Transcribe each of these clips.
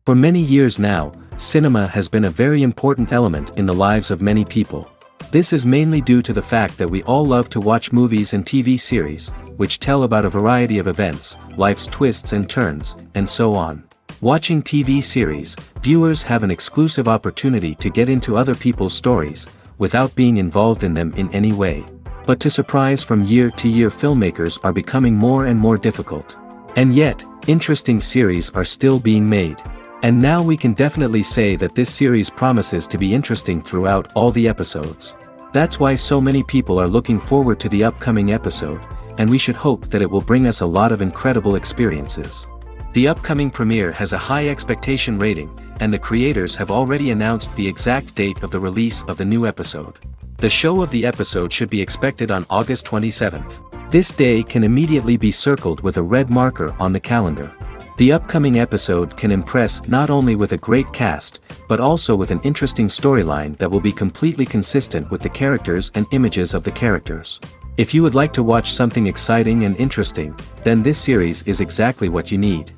For many years now, cinema has been a very important element in the lives of many people. This is mainly due to the fact that we all love to watch movies and TV series, which tell about a variety of events, life's twists and turns, and so on. Watching TV series, viewers have an exclusive opportunity to get into other people's stories, without being involved in them in any way. But to surprise from year to year, filmmakers are becoming more and more difficult. And yet, interesting series are still being made. And now we can definitely say that this series promises to be interesting throughout all the episodes. That's why so many people are looking forward to the upcoming episode, and we should hope that it will bring us a lot of incredible experiences. The upcoming premiere has a high expectation rating, and the creators have already announced the exact date of the release of the new episode. The show of the episode should be expected on August 27th. This day can immediately be circled with a red marker on the calendar. The upcoming episode can impress not only with a great cast, but also with an interesting storyline that will be completely consistent with the characters and images of the characters. If you would like to watch something exciting and interesting, then this series is exactly what you need.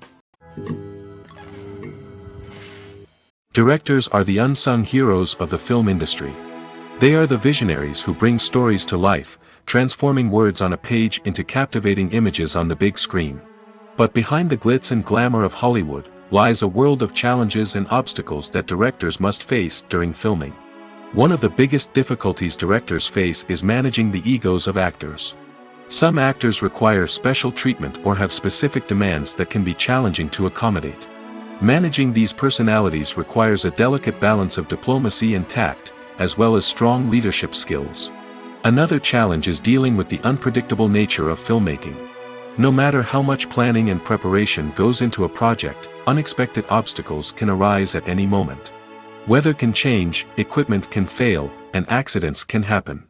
Directors are the unsung heroes of the film industry. They are the visionaries who bring stories to life, transforming words on a page into captivating images on the big screen. But behind the glitz and glamour of Hollywood, lies a world of challenges and obstacles that directors must face during filming. One of the biggest difficulties directors face is managing the egos of actors. Some actors require special treatment or have specific demands that can be challenging to accommodate. Managing these personalities requires a delicate balance of diplomacy and tact, as well as strong leadership skills. Another challenge is dealing with the unpredictable nature of filmmaking. No matter how much planning and preparation goes into a project, unexpected obstacles can arise at any moment. Weather can change, equipment can fail, and accidents can happen.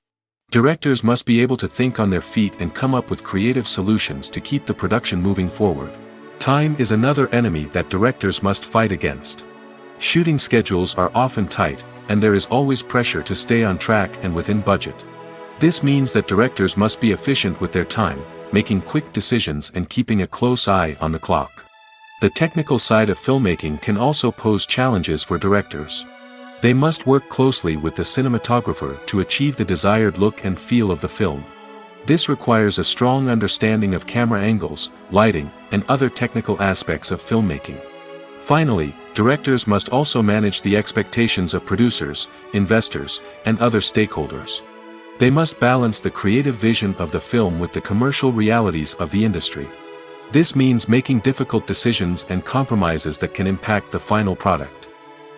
Directors must be able to think on their feet and come up with creative solutions to keep the production moving forward. Time is another enemy that directors must fight against. Shooting schedules are often tight, and there is always pressure to stay on track and within budget. This means that directors must be efficient with their time, making quick decisions and keeping a close eye on the clock. The technical side of filmmaking can also pose challenges for directors. They must work closely with the cinematographer to achieve the desired look and feel of the film. This requires a strong understanding of camera angles, lighting, and other technical aspects of filmmaking. Finally, directors must also manage the expectations of producers, investors, and other stakeholders. They must balance the creative vision of the film with the commercial realities of the industry. This means making difficult decisions and compromises that can impact the final product.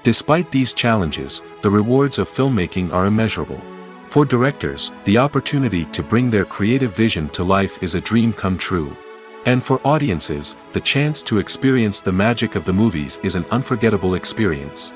Despite these challenges, the rewards of filmmaking are immeasurable. For directors, the opportunity to bring their creative vision to life is a dream come true. And for audiences, the chance to experience the magic of the movies is an unforgettable experience.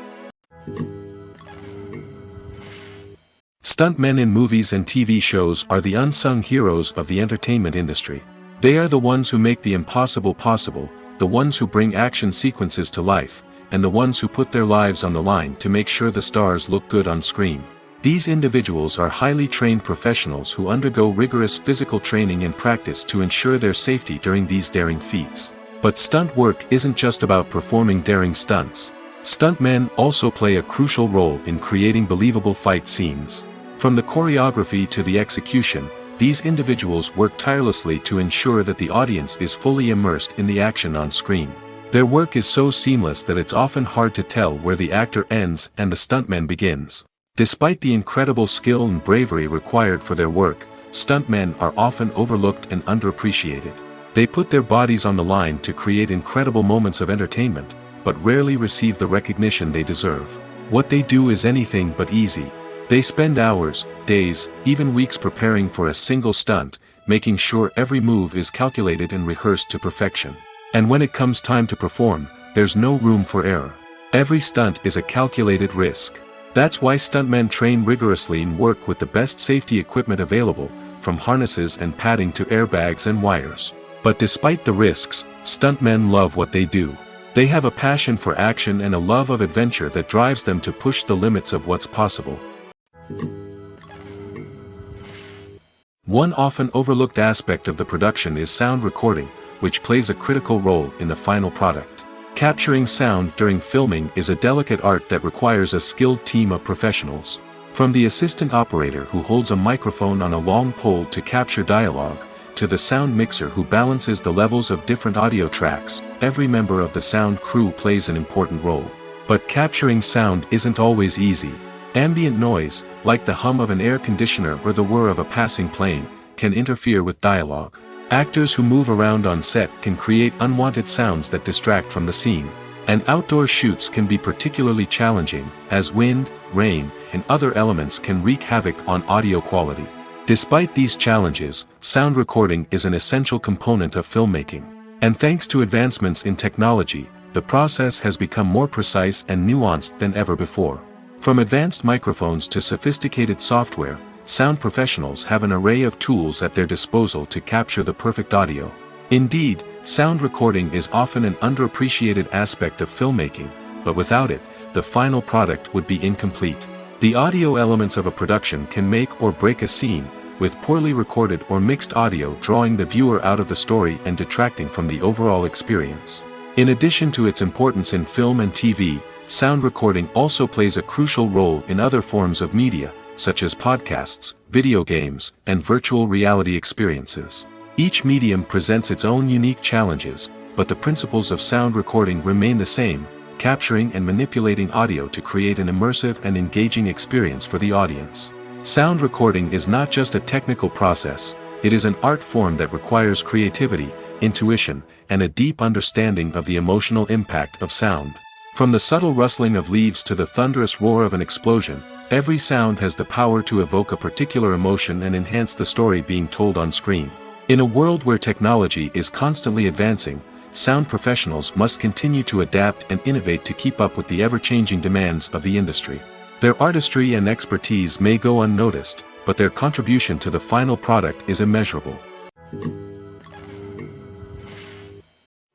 Stuntmen in movies and TV shows are the unsung heroes of the entertainment industry. They are the ones who make the impossible possible, the ones who bring action sequences to life, and the ones who put their lives on the line to make sure the stars look good on screen. These individuals are highly trained professionals who undergo rigorous physical training and practice to ensure their safety during these daring feats. But stunt work isn't just about performing daring stunts. Stuntmen also play a crucial role in creating believable fight scenes. From the choreography to the execution, these individuals work tirelessly to ensure that the audience is fully immersed in the action on screen. Their work is so seamless that it's often hard to tell where the actor ends and the stuntman begins. Despite the incredible skill and bravery required for their work, stuntmen are often overlooked and underappreciated. They put their bodies on the line to create incredible moments of entertainment, but rarely receive the recognition they deserve. What they do is anything but easy. They spend hours, days, even weeks preparing for a single stunt, making sure every move is calculated and rehearsed to perfection. And when it comes time to perform, there's no room for error. Every stunt is a calculated risk. That's why stuntmen train rigorously and work with the best safety equipment available, from harnesses and padding to airbags and wires. But despite the risks, stuntmen love what they do. They have a passion for action and a love of adventure that drives them to push the limits of what's possible. One often overlooked aspect of the production is sound recording, which plays a critical role in the final product. Capturing sound during filming is a delicate art that requires a skilled team of professionals. From the assistant operator who holds a microphone on a long pole to capture dialogue, to the sound mixer who balances the levels of different audio tracks, every member of the sound crew plays an important role. But capturing sound isn't always easy. Ambient noise, like the hum of an air conditioner or the whir of a passing plane, can interfere with dialogue. Actors who move around on set can create unwanted sounds that distract from the scene. And outdoor shoots can be particularly challenging, as wind, rain, and other elements can wreak havoc on audio quality. Despite these challenges, sound recording is an essential component of filmmaking. And thanks to advancements in technology, the process has become more precise and nuanced than ever before. From advanced microphones to sophisticated software, sound professionals have an array of tools at their disposal to capture the perfect audio. Indeed, sound recording is often an underappreciated aspect of filmmaking, but without it, the final product would be incomplete. The audio elements of a production can make or break a scene, with poorly recorded or mixed audio drawing the viewer out of the story and detracting from the overall experience. In addition to its importance in film and TV, sound recording also plays a crucial role in other forms of media, such as podcasts, video games, and virtual reality experiences. Each medium presents its own unique challenges, but the principles of sound recording remain the same: capturing and manipulating audio to create an immersive and engaging experience for the audience. Sound recording is not just a technical process, it is an art form that requires creativity, intuition, and a deep understanding of the emotional impact of sound. From the subtle rustling of leaves to the thunderous roar of an explosion, every sound has the power to evoke a particular emotion and enhance the story being told on screen. In a world where technology is constantly advancing, sound professionals must continue to adapt and innovate to keep up with the ever-changing demands of the industry. Their artistry and expertise may go unnoticed, but their contribution to the final product is immeasurable.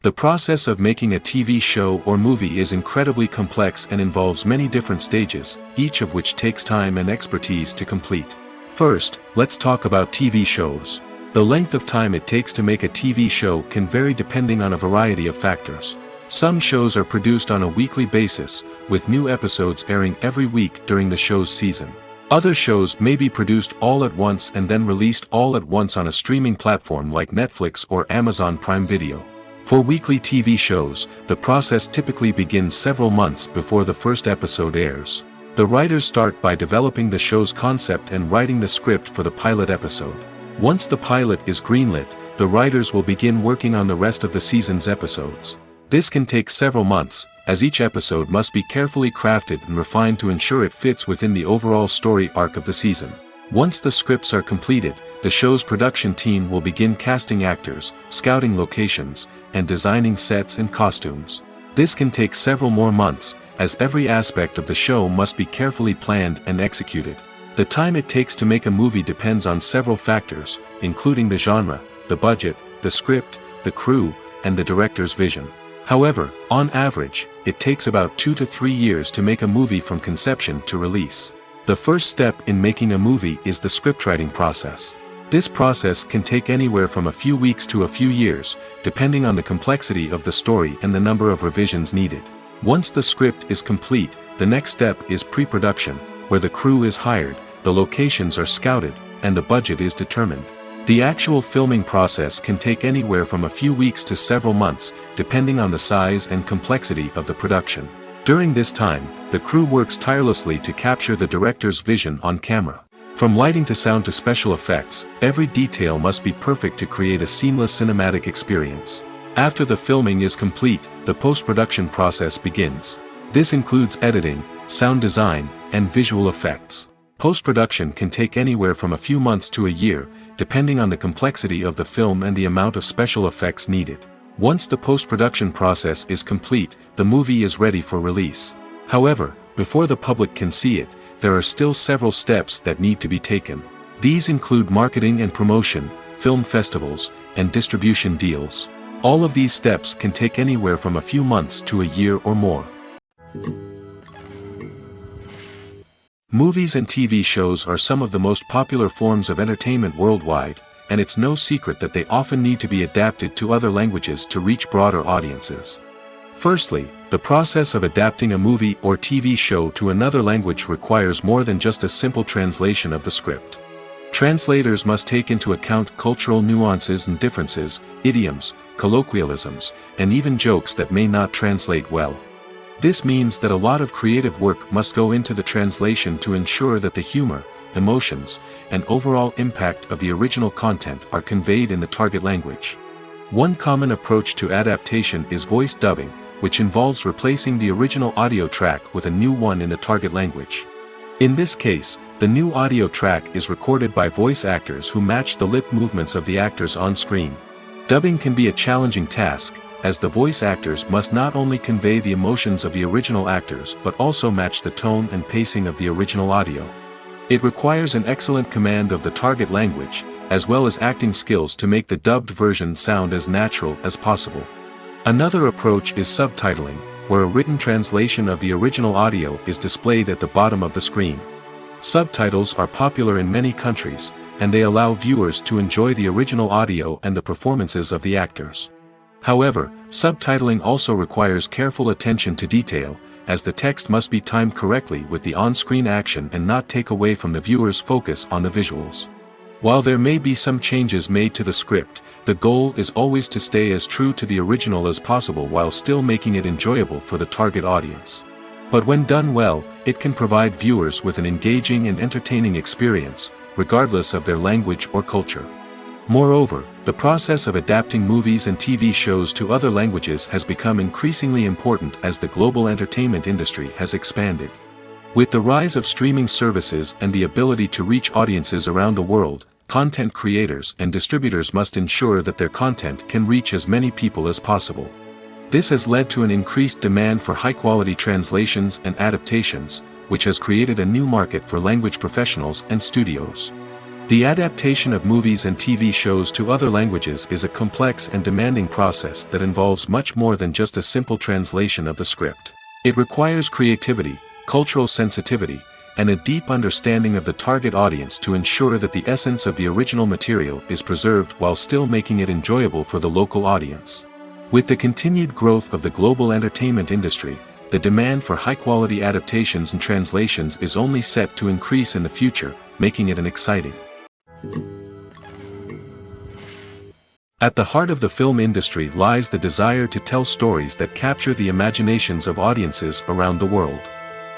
The process of making a TV show or movie is incredibly complex and involves many different stages, each of which takes time and expertise to complete. First, let's talk about TV shows. The length of time it takes to make a TV show can vary depending on a variety of factors. Some shows are produced on a weekly basis, with new episodes airing every week during the show's season. Other shows may be produced all at once and then released all at once on a streaming platform like Netflix or Amazon Prime Video. For weekly TV shows, the process typically begins several months before the first episode airs. The writers start by developing the show's concept and writing the script for the pilot episode. Once the pilot is greenlit, the writers will begin working on the rest of the season's episodes. This can take several months, as each episode must be carefully crafted and refined to ensure it fits within the overall story arc of the season. Once the scripts are completed, the show's production team will begin casting actors, scouting locations, and designing sets and costumes. This can take several more months, as every aspect of the show must be carefully planned and executed. The time it takes to make a movie depends on several factors, including the genre, the budget, the script, the crew, and the director's vision. However, on average, it takes about 2 to 3 years to make a movie from conception to release. The first step in making a movie is the scriptwriting process. This process can take anywhere from a few weeks to a few years, depending on the complexity of the story and the number of revisions needed. Once the script is complete, the next step is pre-production, where the crew is hired, the locations are scouted, and the budget is determined. The actual filming process can take anywhere from a few weeks to several months, depending on the size and complexity of the production. During this time, the crew works tirelessly to capture the director's vision on camera. From lighting to sound to special effects, every detail must be perfect to create a seamless cinematic experience. After the filming is complete, the post-production process begins. This includes editing, sound design, and visual effects. Post-production can take anywhere from a few months to a year, depending on the complexity of the film and the amount of special effects needed. Once the post-production process is complete, the movie is ready for release. However, before the public can see it, there are still several steps that need to be taken. These include marketing and promotion, film festivals, and distribution deals. All of these steps can take anywhere from a few months to a year or more. Movies and TV shows are some of the most popular forms of entertainment worldwide, and it's no secret that they often need to be adapted to other languages to reach broader audiences. Firstly, the process of adapting a movie or TV show to another language requires more than just a simple translation of the script. Translators must take into account cultural nuances and differences, idioms, colloquialisms, and even jokes that may not translate well. This means that a lot of creative work must go into the translation to ensure that the humor, emotions, and overall impact of the original content are conveyed in the target language. One common approach to adaptation is voice dubbing, which involves replacing the original audio track with a new one in the target language. In this case, the new audio track is recorded by voice actors who match the lip movements of the actors on screen. Dubbing can be a challenging task, as the voice actors must not only convey the emotions of the original actors but also match the tone and pacing of the original audio. It requires an excellent command of the target language, as well as acting skills to make the dubbed version sound as natural as possible. Another approach is subtitling, where a written translation of the original audio is displayed at the bottom of the screen. Subtitles are popular in many countries, and they allow viewers to enjoy the original audio and the performances of the actors. However, subtitling also requires careful attention to detail, as the text must be timed correctly with the on-screen action and not take away from the viewer's focus on the visuals. While there may be some changes made to the script, the goal is always to stay as true to the original as possible while still making it enjoyable for the target audience. But when done well, it can provide viewers with an engaging and entertaining experience, regardless of their language or culture. Moreover, the process of adapting movies and TV shows to other languages has become increasingly important as the global entertainment industry has expanded. With the rise of streaming services and the ability to reach audiences around the world, content creators and distributors must ensure that their content can reach as many people as possible. This has led to an increased demand for high-quality translations and adaptations, which has created a new market for language professionals and studios. The adaptation of movies and TV shows to other languages is a complex and demanding process that involves much more than just a simple translation of the script. It requires creativity, cultural sensitivity, and a deep understanding of the target audience to ensure that the essence of the original material is preserved while still making it enjoyable for the local audience. With the continued growth of the global entertainment industry, the demand for high-quality adaptations and translations is only set to increase in the future, making it an exciting. At the heart of the film industry lies the desire to tell stories that capture the imaginations of audiences around the world.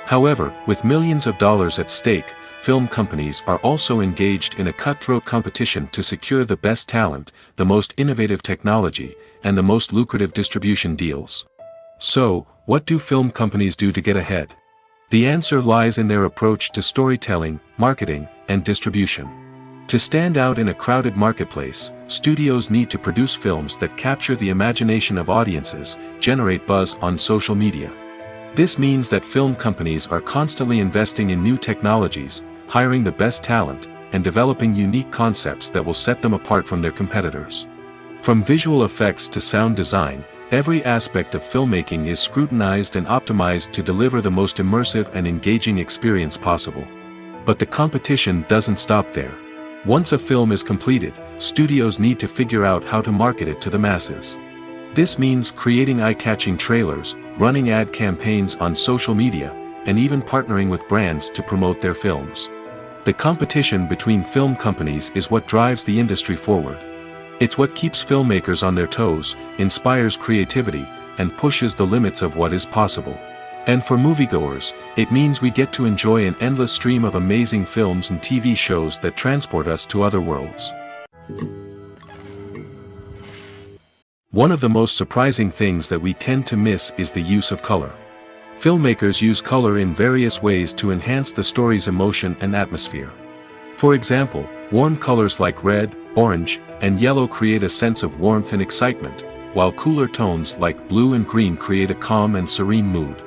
However, with millions of dollars at stake, film companies are also engaged in a cutthroat competition to secure the best talent, the most innovative technology, and the most lucrative distribution deals. So, what do film companies do to get ahead? The answer lies in their approach to storytelling, marketing, and distribution. To stand out in a crowded marketplace, studios need to produce films that capture the imagination of audiences, generate buzz on social media. This means that film companies are constantly investing in new technologies, hiring the best talent, and developing unique concepts that will set them apart from their competitors. From visual effects to sound design, every aspect of filmmaking is scrutinized and optimized to deliver the most immersive and engaging experience possible. But the competition doesn't stop there. Once a film is completed, studios need to figure out how to market it to the masses. This means creating eye-catching trailers, running ad campaigns on social media, and even partnering with brands to promote their films. The competition between film companies is what drives the industry forward. It's what keeps filmmakers on their toes, inspires creativity, and pushes the limits of what is possible. And for moviegoers, it means we get to enjoy an endless stream of amazing films and TV shows that transport us to other worlds. One of the most surprising things that we tend to miss is the use of color. Filmmakers use color in various ways to enhance the story's emotion and atmosphere. For example, warm colors like red, orange, and yellow create a sense of warmth and excitement, while cooler tones like blue and green create a calm and serene mood.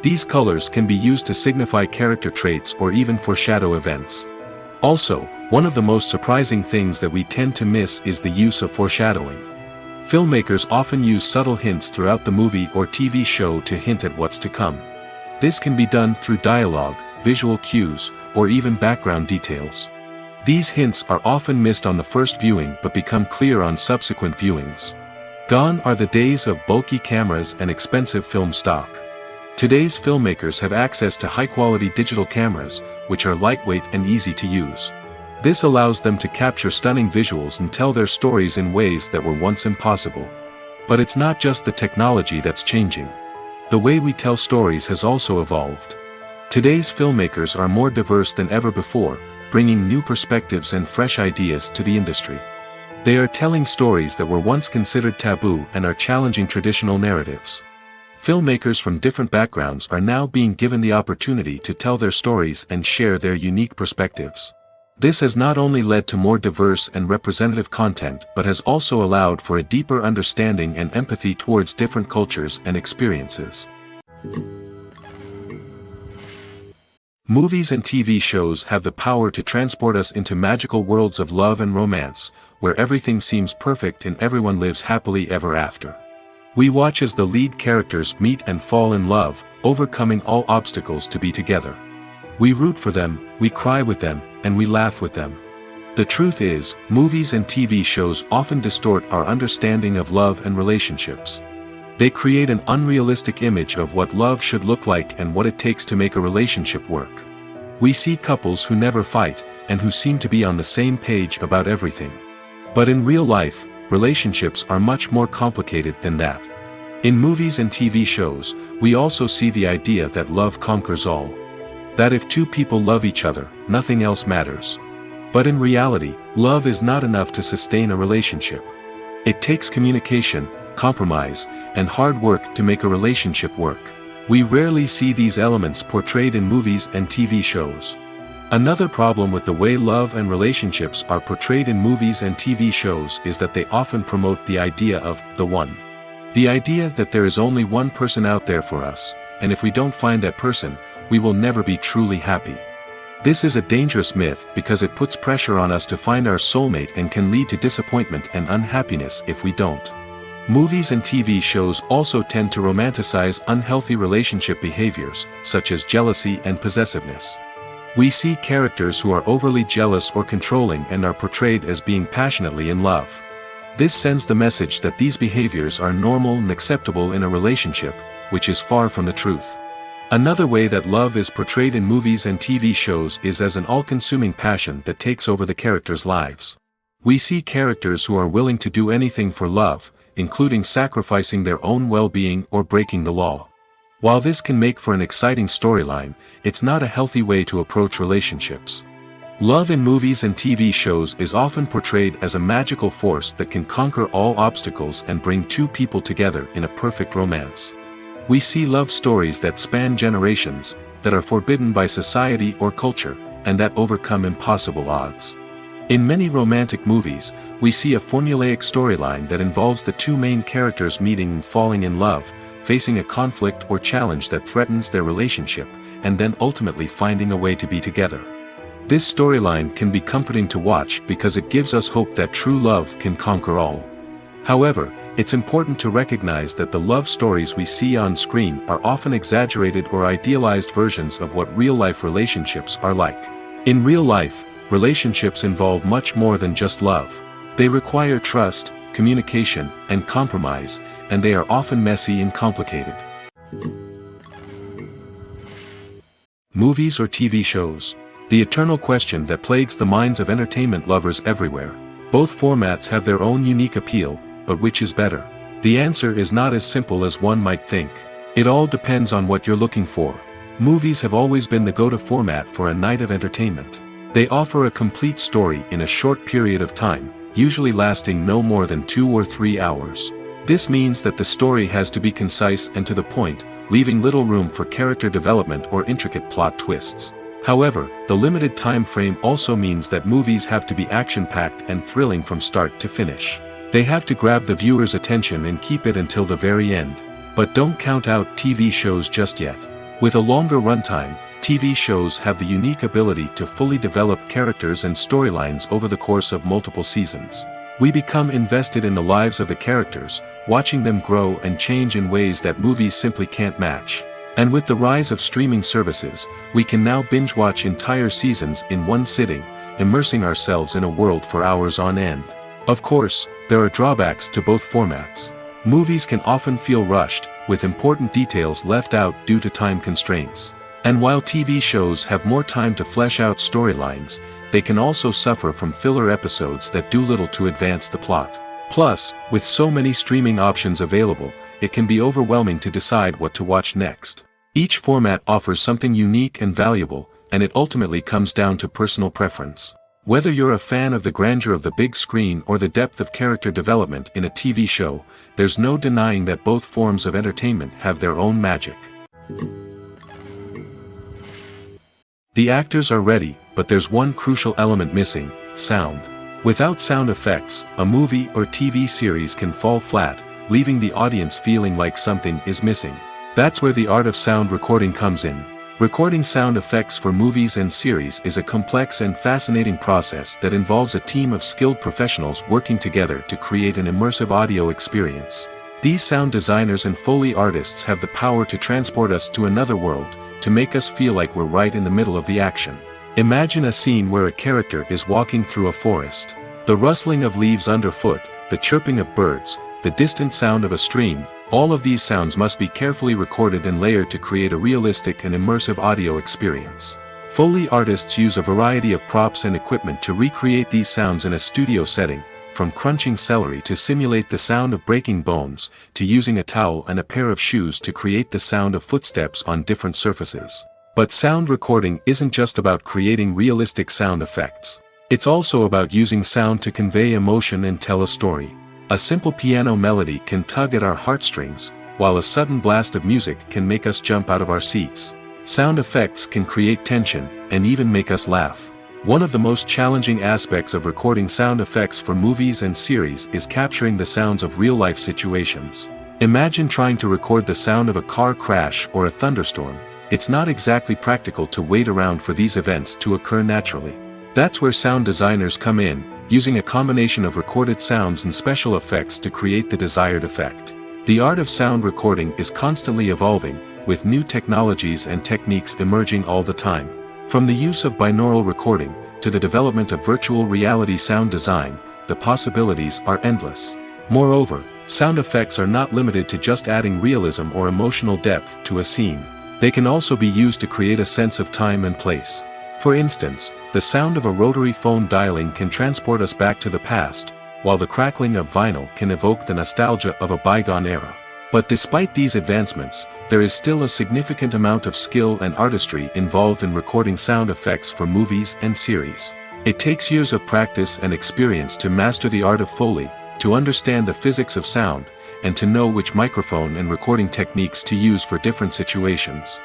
These colors can be used to signify character traits or even foreshadow events. Also, one of the most surprising things that we tend to miss is the use of foreshadowing. Filmmakers often use subtle hints throughout the movie or TV show to hint at what's to come. This can be done through dialogue, visual cues, or even background details. These hints are often missed on the first viewing but become clear on subsequent viewings. Gone are the days of bulky cameras and expensive film stock. Today's filmmakers have access to high-quality digital cameras, which are lightweight and easy to use. This allows them to capture stunning visuals and tell their stories in ways that were once impossible. But it's not just the technology that's changing. The way we tell stories has also evolved. Today's filmmakers are more diverse than ever before, bringing new perspectives and fresh ideas to the industry. They are telling stories that were once considered taboo and are challenging traditional narratives. Filmmakers from different backgrounds are now being given the opportunity to tell their stories and share their unique perspectives. This has not only led to more diverse and representative content but has also allowed for a deeper understanding and empathy towards different cultures and experiences. Movies and TV shows have the power to transport us into magical worlds of love and romance, where everything seems perfect and everyone lives happily ever after. We watch as the lead characters meet and fall in love, overcoming all obstacles to be together. We root for them, we cry with them, and we laugh with them. The truth is, movies and TV shows often distort our understanding of love and relationships. They create an unrealistic image of what love should look like and what it takes to make a relationship work. We see couples who never fight, and who seem to be on the same page about everything. But in real life, relationships are much more complicated than that. In movies and TV shows, we also see the idea that love conquers all. That if two people love each other, nothing else matters. But in reality, love is not enough to sustain a relationship. It takes communication, compromise, and hard work to make a relationship work. We rarely see these elements portrayed in movies and TV shows. Another problem with the way love and relationships are portrayed in movies and TV shows is that they often promote the idea of the one. The idea that there is only one person out there for us, and if we don't find that person, we will never be truly happy. This is a dangerous myth because it puts pressure on us to find our soulmate and can lead to disappointment and unhappiness if we don't. Movies and TV shows also tend to romanticize unhealthy relationship behaviors, such as jealousy and possessiveness. We see characters who are overly jealous or controlling and are portrayed as being passionately in love. This sends the message that these behaviors are normal and acceptable in a relationship, which is far from the truth. Another way that love is portrayed in movies and TV shows is as an all-consuming passion that takes over the characters' lives. We see characters who are willing to do anything for love, including sacrificing their own well-being or breaking the law. While this can make for an exciting storyline, it's not a healthy way to approach relationships. Love in movies and TV shows is often portrayed as a magical force that can conquer all obstacles and bring two people together in a perfect romance. We see love stories that span generations, that are forbidden by society or culture, and that overcome impossible odds. In many romantic movies, we see a formulaic storyline that involves the two main characters meeting and falling in love, facing a conflict or challenge that threatens their relationship, and then ultimately finding a way to be together. This storyline can be comforting to watch because it gives us hope that true love can conquer all. However, it's important to recognize that the love stories we see on screen are often exaggerated or idealized versions of what real-life relationships are like. In real life, relationships involve much more than just love. They require trust, communication, and compromise, and they are often messy and complicated. Movies or TV shows? The eternal question that plagues the minds of entertainment lovers everywhere. Both formats have their own unique appeal, but which is better? The answer is not as simple as one might think. It all depends on what you're looking for. Movies have always been the go-to format for a night of entertainment. They offer a complete story in a short period of time, usually lasting no more than 2 or 3 hours. This means that the story has to be concise and to the point, leaving little room for character development or intricate plot twists. However, the limited time frame also means that movies have to be action-packed and thrilling from start to finish. They have to grab the viewer's attention and keep it until the very end. But don't count out TV shows just yet. With a longer runtime, TV shows have the unique ability to fully develop characters and storylines over the course of multiple seasons. We become invested in the lives of the characters, watching them grow and change in ways that movies simply can't match. And with the rise of streaming services, we can now binge-watch entire seasons in one sitting, immersing ourselves in a world for hours on end. Of course, there are drawbacks to both formats. Movies can often feel rushed, with important details left out due to time constraints. And while TV shows have more time to flesh out storylines, they can also suffer from filler episodes that do little to advance the plot. Plus, with so many streaming options available, it can be overwhelming to decide what to watch next. Each format offers something unique and valuable, and it ultimately comes down to personal preference. Whether you're a fan of the grandeur of the big screen or the depth of character development in a TV show, there's no denying that both forms of entertainment have their own magic. The actors are ready, but there's one crucial element missing: sound. Without sound effects, a movie or TV series can fall flat, leaving the audience feeling like something is missing. That's where the art of sound recording comes in. Recording sound effects for movies and series is a complex and fascinating process that involves a team of skilled professionals working together to create an immersive audio experience. These sound designers and Foley artists have the power to transport us to another world, to make us feel like we're right in the middle of the action. Imagine a scene where a character is walking through a forest. The rustling of leaves underfoot, the chirping of birds, the distant sound of a stream, all of these sounds must be carefully recorded and layered to create a realistic and immersive audio experience. Foley artists use a variety of props and equipment to recreate these sounds in a studio setting, from crunching celery to simulate the sound of breaking bones, to using a towel and a pair of shoes to create the sound of footsteps on different surfaces. But sound recording isn't just about creating realistic sound effects. It's also about using sound to convey emotion and tell a story. A simple piano melody can tug at our heartstrings, while a sudden blast of music can make us jump out of our seats. Sound effects can create tension, and even make us laugh. One of the most challenging aspects of recording sound effects for movies and series is capturing the sounds of real-life situations. Imagine trying to record the sound of a car crash or a thunderstorm. It's not exactly practical to wait around for these events to occur naturally. That's where sound designers come in, using a combination of recorded sounds and special effects to create the desired effect. The art of sound recording is constantly evolving, with new technologies and techniques emerging all the time. From the use of binaural recording, to the development of virtual reality sound design, the possibilities are endless. Moreover, sound effects are not limited to just adding realism or emotional depth to a scene. They can also be used to create a sense of time and place. For instance, the sound of a rotary phone dialing can transport us back to the past, while the crackling of vinyl can evoke the nostalgia of a bygone era. But despite these advancements, there is still a significant amount of skill and artistry involved in recording sound effects for movies and series. It takes years of practice and experience to master the art of Foley, to understand the physics of sound, and to know which microphone and recording techniques to use for different situations.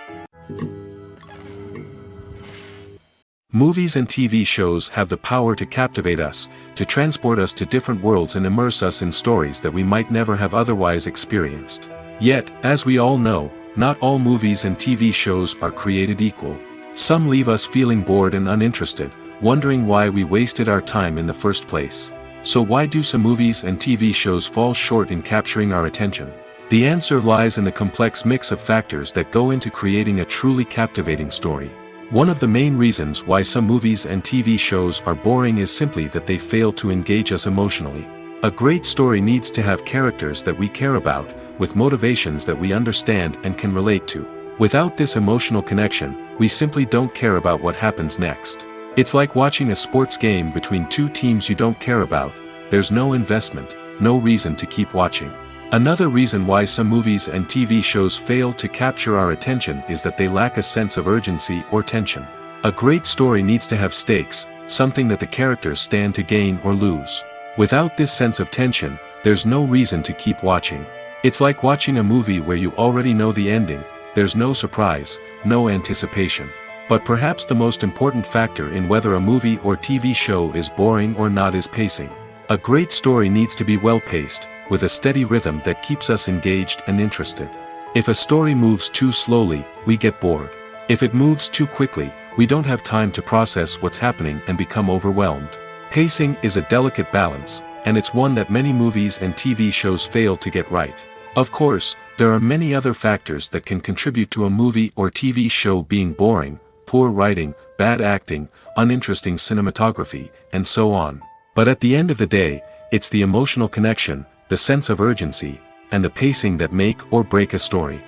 Movies and TV shows have the power to captivate us, to transport us to different worlds and immerse us in stories that we might never have otherwise experienced. Yet, as we all know, not all movies and TV shows are created equal. Some leave us feeling bored and uninterested, wondering why we wasted our time in the first place. So why do some movies and TV shows fall short in capturing our attention? The answer lies in the complex mix of factors that go into creating a truly captivating story. One of the main reasons why some movies and TV shows are boring is simply that they fail to engage us emotionally. A great story needs to have characters that we care about, with motivations that we understand and can relate to. Without this emotional connection, we simply don't care about what happens next. It's like watching a sports game between two teams you don't care about. There's no investment, no reason to keep watching. Another reason why some movies and TV shows fail to capture our attention is that they lack a sense of urgency or tension. A great story needs to have stakes, something that the characters stand to gain or lose. Without this sense of tension, there's no reason to keep watching. It's like watching a movie where you already know the ending. There's no surprise, no anticipation. But perhaps the most important factor in whether a movie or TV show is boring or not is pacing. A great story needs to be well-paced, with a steady rhythm that keeps us engaged and interested. If a story moves too slowly, we get bored. If it moves too quickly, we don't have time to process what's happening and become overwhelmed. Pacing is a delicate balance, and it's one that many movies and TV shows fail to get right. Of course, there are many other factors that can contribute to a movie or TV show being boring: poor writing, bad acting, uninteresting cinematography, and so on. But at the end of the day, it's the emotional connection, the sense of urgency, and the pacing that make or break a story.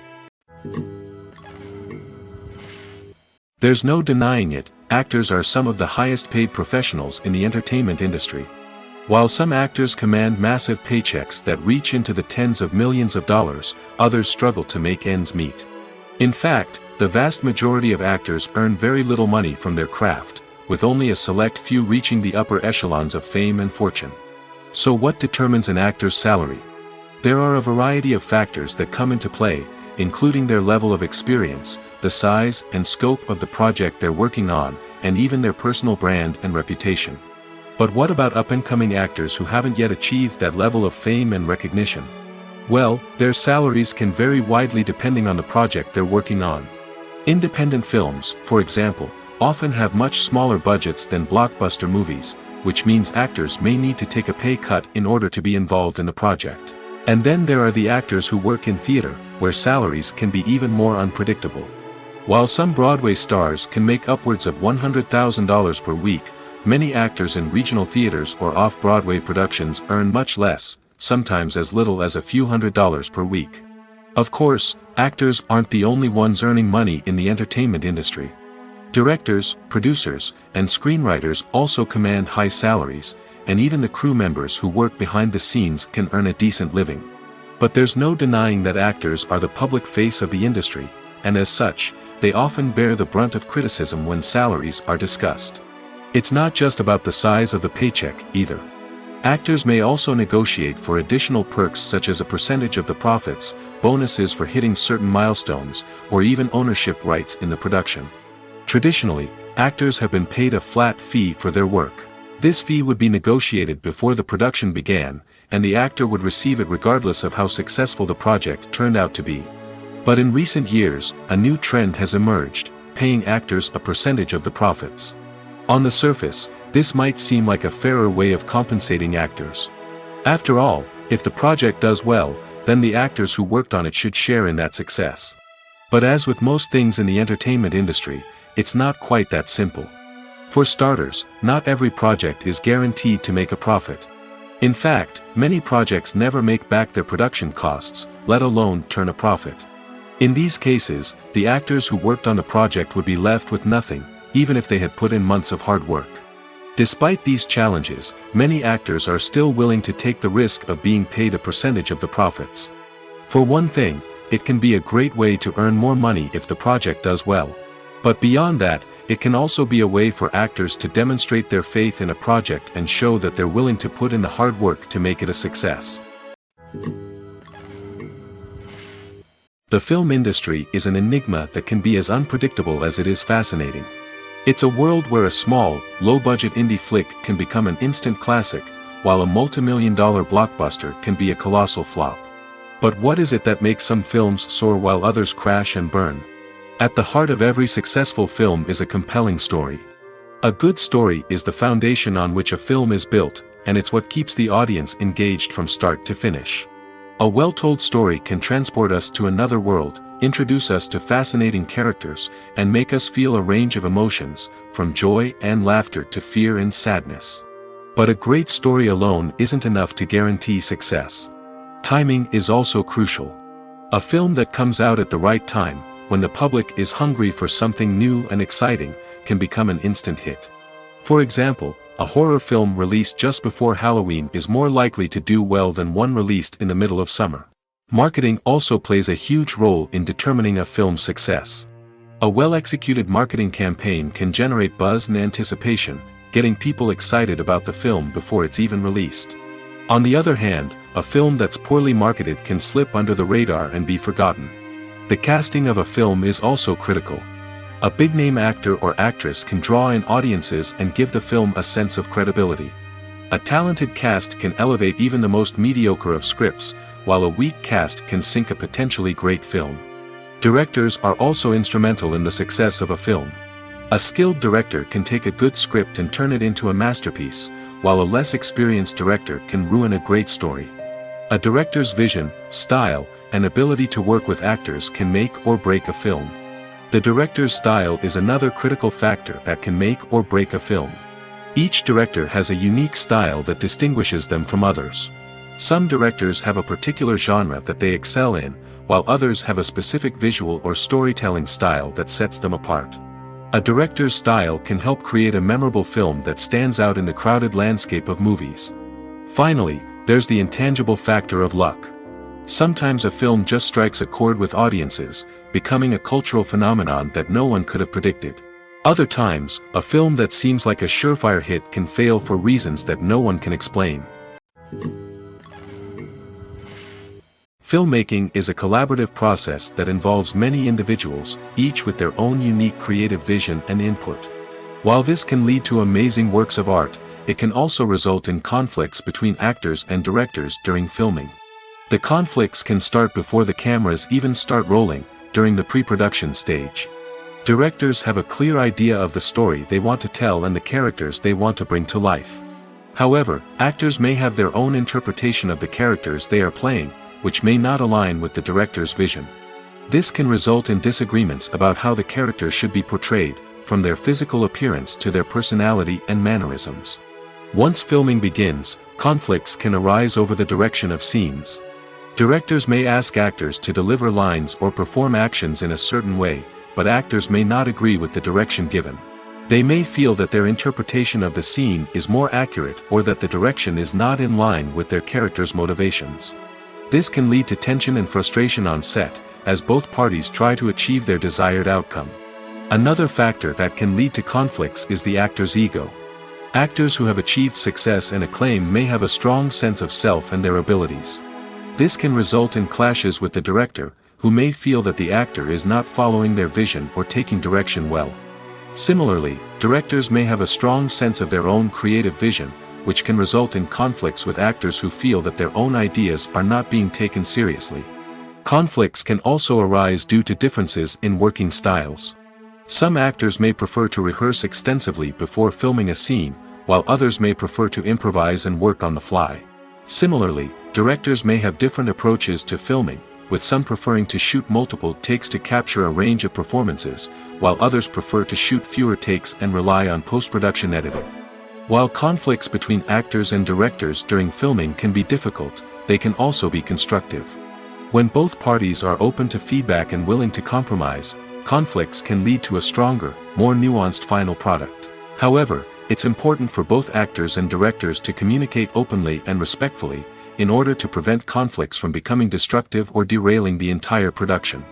There's no denying it, actors are some of the highest paid professionals in the entertainment industry. While some actors command massive paychecks that reach into the tens of millions of dollars, others struggle to make ends meet. In fact, the vast majority of actors earn very little money from their craft, with only a select few reaching the upper echelons of fame and fortune. So what determines an actor's salary? There are a variety of factors that come into play, including their level of experience, the size and scope of the project they're working on, and even their personal brand and reputation. But what about up-and-coming actors who haven't yet achieved that level of fame and recognition? Well, their salaries can vary widely depending on the project they're working on. Independent films, for example, often have much smaller budgets than blockbuster movies, which means actors may need to take a pay cut in order to be involved in the project. And then there are the actors who work in theater, where salaries can be even more unpredictable. While some Broadway stars can make upwards of $100,000 per week, many actors in regional theaters or off-Broadway productions earn much less, sometimes as little as a few $100s per week. Of course, actors aren't the only ones earning money in the entertainment industry. Directors, producers, and screenwriters also command high salaries, and even the crew members who work behind the scenes can earn a decent living. But there's no denying that actors are the public face of the industry, and as such, they often bear the brunt of criticism when salaries are discussed. It's not just about the size of the paycheck, either. Actors may also negotiate for additional perks such as a percentage of the profits, bonuses for hitting certain milestones, or even ownership rights in the production. Traditionally, actors have been paid a flat fee for their work. This fee would be negotiated before the production began, and the actor would receive it regardless of how successful the project turned out to be. But in recent years, a new trend has emerged, paying actors a percentage of the profits. On the surface, this might seem like a fairer way of compensating actors. After all, if the project does well, then the actors who worked on it should share in that success. But as with most things in the entertainment industry, it's not quite that simple. For starters, not every project is guaranteed to make a profit. In fact, many projects never make back their production costs, let alone turn a profit. In these cases, the actors who worked on the project would be left with nothing, even if they had put in months of hard work. Despite these challenges, many actors are still willing to take the risk of being paid a percentage of the profits. For one thing, it can be a great way to earn more money if the project does well. But beyond that, it can also be a way for actors to demonstrate their faith in a project and show that they're willing to put in the hard work to make it a success. The film industry is an enigma that can be as unpredictable as it is fascinating. It's a world where a small, low-budget indie flick can become an instant classic, while a multi-million-dollar blockbuster can be a colossal flop. But what is it that makes some films soar while others crash and burn? At the heart of every successful film is a compelling story. A good story is the foundation on which a film is built, and it's what keeps the audience engaged from start to finish. A well-told story can transport us to another world, introduce us to fascinating characters, and make us feel a range of emotions, from joy and laughter to fear and sadness. But a great story alone isn't enough to guarantee success. Timing is also crucial. A film that comes out at the right time, when the public is hungry for something new and exciting, can become an instant hit. For example, a horror film released just before Halloween is more likely to do well than one released in the middle of summer. Marketing also plays a huge role in determining a film's success. A well-executed marketing campaign can generate buzz and anticipation, getting people excited about the film before it's even released. On the other hand, a film that's poorly marketed can slip under the radar and be forgotten. The casting of a film is also critical. A big-name actor or actress can draw in audiences and give the film a sense of credibility. A talented cast can elevate even the most mediocre of scripts, while a weak cast can sink a potentially great film. Directors are also instrumental in the success of a film. A skilled director can take a good script and turn it into a masterpiece, while a less experienced director can ruin a great story. A director's vision, style, and ability to work with actors can make or break a film. The director's style is another critical factor that can make or break a film. Each director has a unique style that distinguishes them from others. Some directors have a particular genre that they excel in, while others have a specific visual or storytelling style that sets them apart. A director's style can help create a memorable film that stands out in the crowded landscape of movies. Finally, there's the intangible factor of luck. Sometimes a film just strikes a chord with audiences, becoming a cultural phenomenon that no one could have predicted. Other times, a film that seems like a surefire hit can fail for reasons that no one can explain. Filmmaking is a collaborative process that involves many individuals, each with their own unique creative vision and input. While this can lead to amazing works of art, it can also result in conflicts between actors and directors during filming. The conflicts can start before the cameras even start rolling, during the pre-production stage. Directors have a clear idea of the story they want to tell and the characters they want to bring to life. However, actors may have their own interpretation of the characters they are playing, which may not align with the director's vision. This can result in disagreements about how the characters should be portrayed, from their physical appearance to their personality and mannerisms. Once filming begins, conflicts can arise over the direction of scenes. Directors may ask actors to deliver lines or perform actions in a certain way, but actors may not agree with the direction given. They may feel that their interpretation of the scene is more accurate or that the direction is not in line with their character's motivations. This can lead to tension and frustration on set, as both parties try to achieve their desired outcome. Another factor that can lead to conflicts is the actor's ego. Actors who have achieved success and acclaim may have a strong sense of self and their abilities. This can result in clashes with the director, who may feel that the actor is not following their vision or taking direction well. Similarly, directors may have a strong sense of their own creative vision, which can result in conflicts with actors who feel that their own ideas are not being taken seriously. Conflicts can also arise due to differences in working styles. Some actors may prefer to rehearse extensively before filming a scene, while others may prefer to improvise and work on the fly. Similarly, directors may have different approaches to filming, with some preferring to shoot multiple takes to capture a range of performances, while others prefer to shoot fewer takes and rely on post-production editing. While conflicts between actors and directors during filming can be difficult, they can also be constructive. When both parties are open to feedback and willing to compromise, conflicts can lead to a stronger, more nuanced final product. However, it's important for both actors and directors to communicate openly and respectfully, in order to prevent conflicts from becoming destructive or derailing the entire production.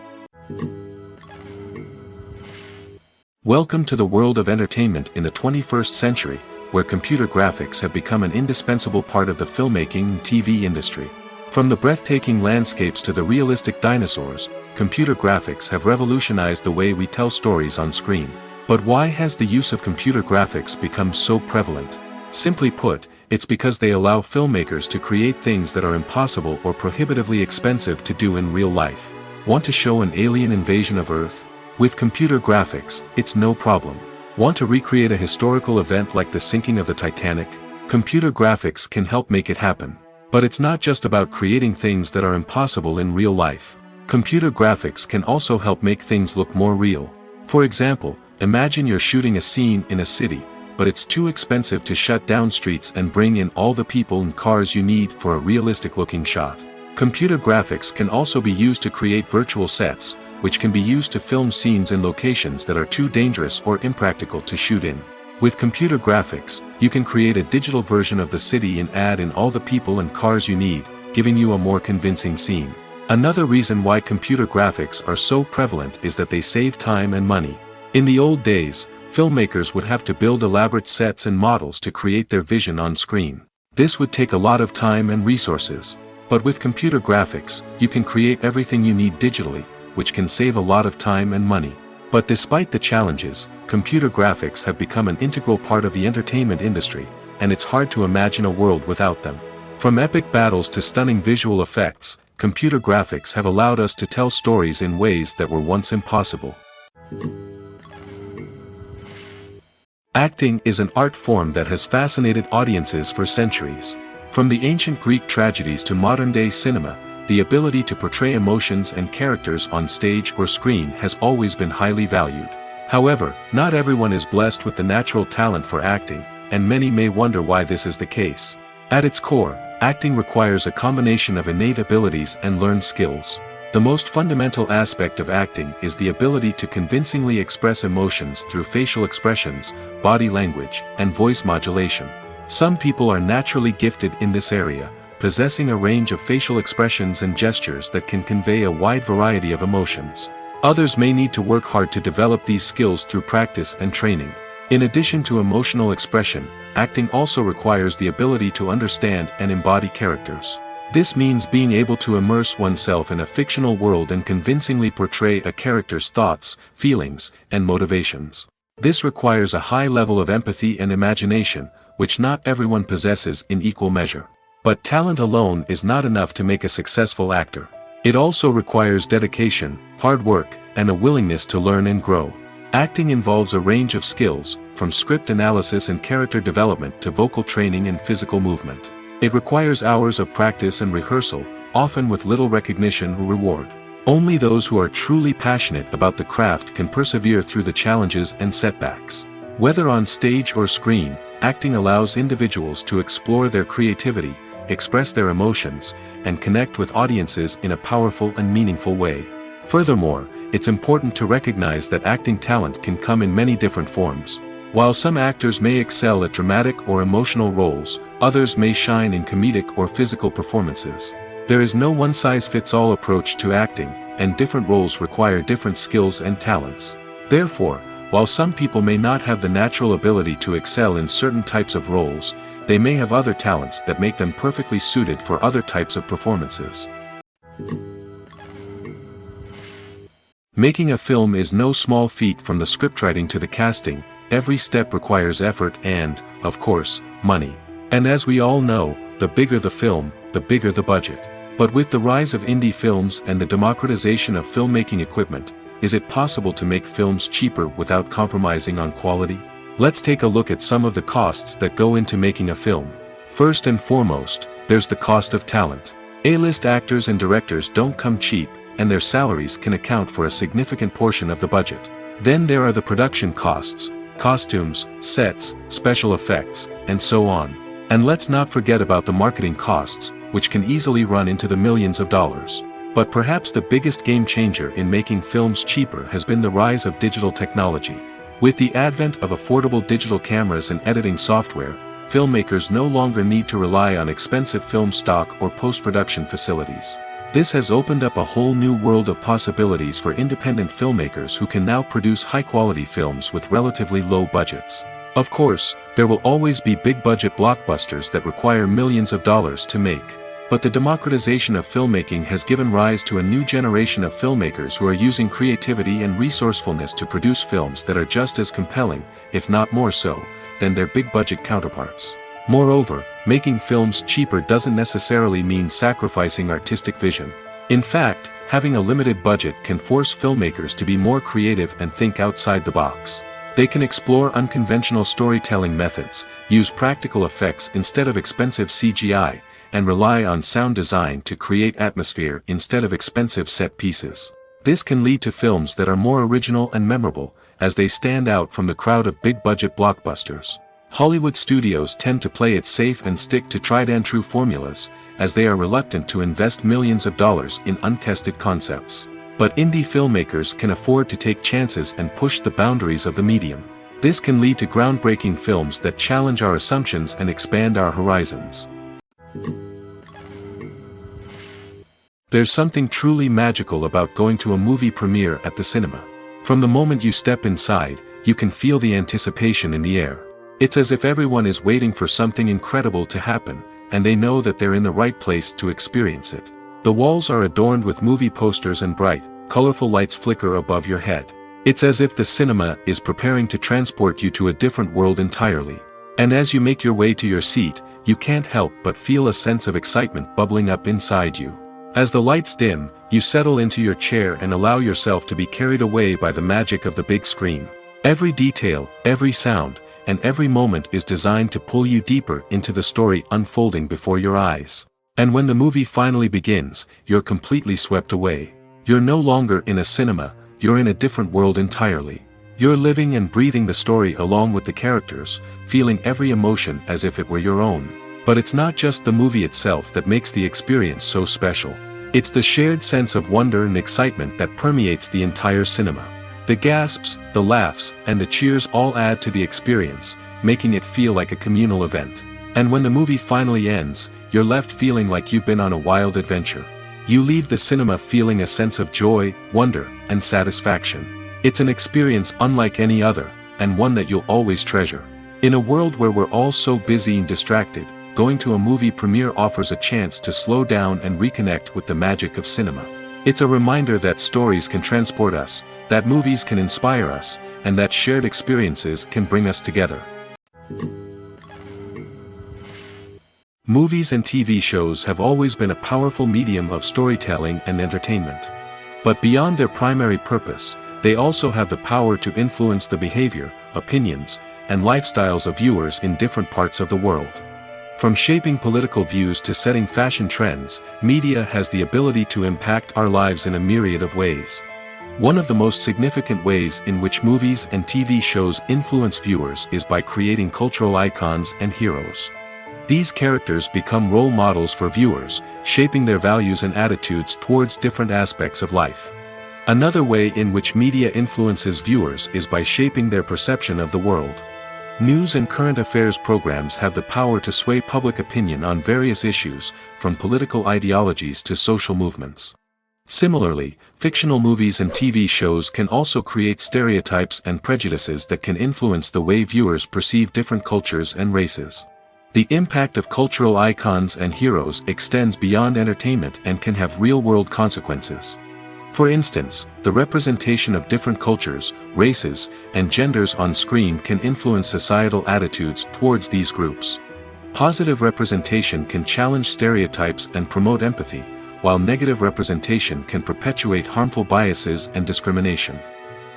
Welcome to the world of entertainment in the 21st century, where computer graphics have become an indispensable part of the filmmaking and TV industry. From the breathtaking landscapes to the realistic dinosaurs, computer graphics have revolutionized the way we tell stories on screen. But why has the use of computer graphics become so prevalent? Simply put, it's because they allow filmmakers to create things that are impossible or prohibitively expensive to do in real life. Want to show an alien invasion of Earth? With computer graphics, it's no problem. Want to recreate a historical event like the sinking of the Titanic? Computer graphics can help make it happen. But it's not just about creating things that are impossible in real life. Computer graphics can also help make things look more real. For example, imagine you're shooting a scene in a city, but it's too expensive to shut down streets and bring in all the people and cars you need for a realistic-looking shot. Computer graphics can also be used to create virtual sets, which can be used to film scenes in locations that are too dangerous or impractical to shoot in. With computer graphics, you can create a digital version of the city and add in all the people and cars you need, giving you a more convincing scene. Another reason why computer graphics are so prevalent is that they save time and money. In the old days, filmmakers would have to build elaborate sets and models to create their vision on screen. This would take a lot of time and resources. But with computer graphics, you can create everything you need digitally, which can save a lot of time and money. But despite the challenges, computer graphics have become an integral part of the entertainment industry, and it's hard to imagine a world without them. From epic battles to stunning visual effects, computer graphics have allowed us to tell stories in ways that were once impossible. Acting is an art form that has fascinated audiences for centuries. From the ancient Greek tragedies to modern-day cinema, the ability to portray emotions and characters on stage or screen has always been highly valued. However, not everyone is blessed with the natural talent for acting, and many may wonder why this is the case. At its core, Acting requires a combination of innate abilities and learned skills. The most fundamental aspect of acting is the ability to convincingly express emotions through facial expressions, body language, and voice modulation. Some people are naturally gifted in this area, possessing a range of facial expressions and gestures that can convey a wide variety of emotions. Others may need to work hard to develop these skills through practice and training. In addition to emotional expression, acting also requires the ability to understand and embody characters. This means being able to immerse oneself in a fictional world and convincingly portray a character's thoughts, feelings, and motivations. This requires a high level of empathy and imagination, which not everyone possesses in equal measure. But talent alone is not enough to make a successful actor. It also requires dedication, hard work, and a willingness to learn and grow. Acting involves a range of skills, from script analysis and character development to vocal training and physical movement. It requires hours of practice and rehearsal, often with little recognition or reward. Only those who are truly passionate about the craft can persevere through the challenges and setbacks. Whether on stage or screen, acting allows individuals to explore their creativity, express their emotions, and connect with audiences in a powerful and meaningful way. Furthermore, it's important to recognize that acting talent can come in many different forms. While some actors may excel at dramatic or emotional roles, others may shine in comedic or physical performances. There is no one-size-fits-all approach to acting, and different roles require different skills and talents. Therefore, while some people may not have the natural ability to excel in certain types of roles, they may have other talents that make them perfectly suited for other types of performances. Making a film is no small feat. From the scriptwriting to the casting, every step requires effort and, of course, money. And as we all know, the bigger the film, the bigger the budget. But with the rise of indie films and the democratization of filmmaking equipment, is it possible to make films cheaper without compromising on quality? Let's take a look at some of the costs that go into making a film. First and foremost, there's the cost of talent. A-list actors and directors don't come cheap, and their salaries can account for a significant portion of the budget. Then there are the production costs, costumes, sets, special effects, and so on. And let's not forget about the marketing costs, which can easily run into the millions of dollars. But perhaps the biggest game changer in making films cheaper has been the rise of digital technology. With the advent of affordable digital cameras and editing software, filmmakers no longer need to rely on expensive film stock or post-production facilities. This has opened up a whole new world of possibilities for independent filmmakers who can now produce high-quality films with relatively low budgets. Of course, there will always be big-budget blockbusters that require millions of dollars to make. But the democratization of filmmaking has given rise to a new generation of filmmakers who are using creativity and resourcefulness to produce films that are just as compelling, if not more so, than their big-budget counterparts. Moreover, making films cheaper doesn't necessarily mean sacrificing artistic vision. In fact, having a limited budget can force filmmakers to be more creative and think outside the box. They can explore unconventional storytelling methods, use practical effects instead of expensive CGI, and rely on sound design to create atmosphere instead of expensive set pieces. This can lead to films that are more original and memorable, as they stand out from the crowd of big-budget blockbusters. Hollywood studios tend to play it safe and stick to tried-and-true formulas, as they are reluctant to invest millions of dollars in untested concepts. But indie filmmakers can afford to take chances and push the boundaries of the medium. This can lead to groundbreaking films that challenge our assumptions and expand our horizons. There's something truly magical about going to a movie premiere at the cinema. From the moment you step inside, you can feel the anticipation in the air. It's as if everyone is waiting for something incredible to happen, and they know that they're in the right place to experience it. The walls are adorned with movie posters and bright, colorful lights flicker above your head. It's as if the cinema is preparing to transport you to a different world entirely. And as you make your way to your seat, you can't help but feel a sense of excitement bubbling up inside you. As the lights dim, you settle into your chair and allow yourself to be carried away by the magic of the big screen. Every detail, every sound, and every moment is designed to pull you deeper into the story unfolding before your eyes. And when the movie finally begins, you're completely swept away. You're no longer in a cinema, you're in a different world entirely. You're living and breathing the story along with the characters, feeling every emotion as if it were your own. But it's not just the movie itself that makes the experience so special. It's the shared sense of wonder and excitement that permeates the entire cinema. The gasps, the laughs, and the cheers all add to the experience, making it feel like a communal event. And when the movie finally ends, you're left feeling like you've been on a wild adventure. You leave the cinema feeling a sense of joy, wonder, and satisfaction. It's an experience unlike any other, and one that you'll always treasure. In a world where we're all so busy and distracted, going to a movie premiere offers a chance to slow down and reconnect with the magic of cinema. It's a reminder that stories can transport us, that movies can inspire us, and that shared experiences can bring us together. Movies and TV shows have always been a powerful medium of storytelling and entertainment. But beyond their primary purpose, they also have the power to influence the behavior, opinions, and lifestyles of viewers in different parts of the world. From shaping political views to setting fashion trends, media has the ability to impact our lives in a myriad of ways. One of the most significant ways in which movies and TV shows influence viewers is by creating cultural icons and heroes. These characters become role models for viewers, shaping their values and attitudes towards different aspects of life. Another way in which media influences viewers is by shaping their perception of the world. News and current affairs programs have the power to sway public opinion on various issues, from political ideologies to social movements. Similarly, fictional movies and TV shows can also create stereotypes and prejudices that can influence the way viewers perceive different cultures and races. The impact of cultural icons and heroes extends beyond entertainment and can have real-world consequences. For instance, the representation of different cultures, races, and genders on screen can influence societal attitudes towards these groups. Positive representation can challenge stereotypes and promote empathy, while negative representation can perpetuate harmful biases and discrimination.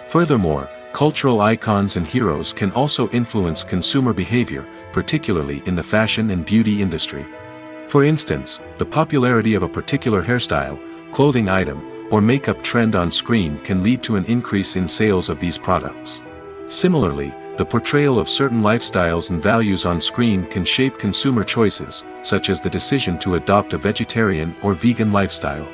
Furthermore, cultural icons and heroes can also influence consumer behavior, particularly in the fashion and beauty industry. For instance, the popularity of a particular hairstyle, clothing item, or makeup trend on screen can lead to an increase in sales of these products. Similarly, the portrayal of certain lifestyles and values on screen can shape consumer choices, such as the decision to adopt a vegetarian or vegan lifestyle.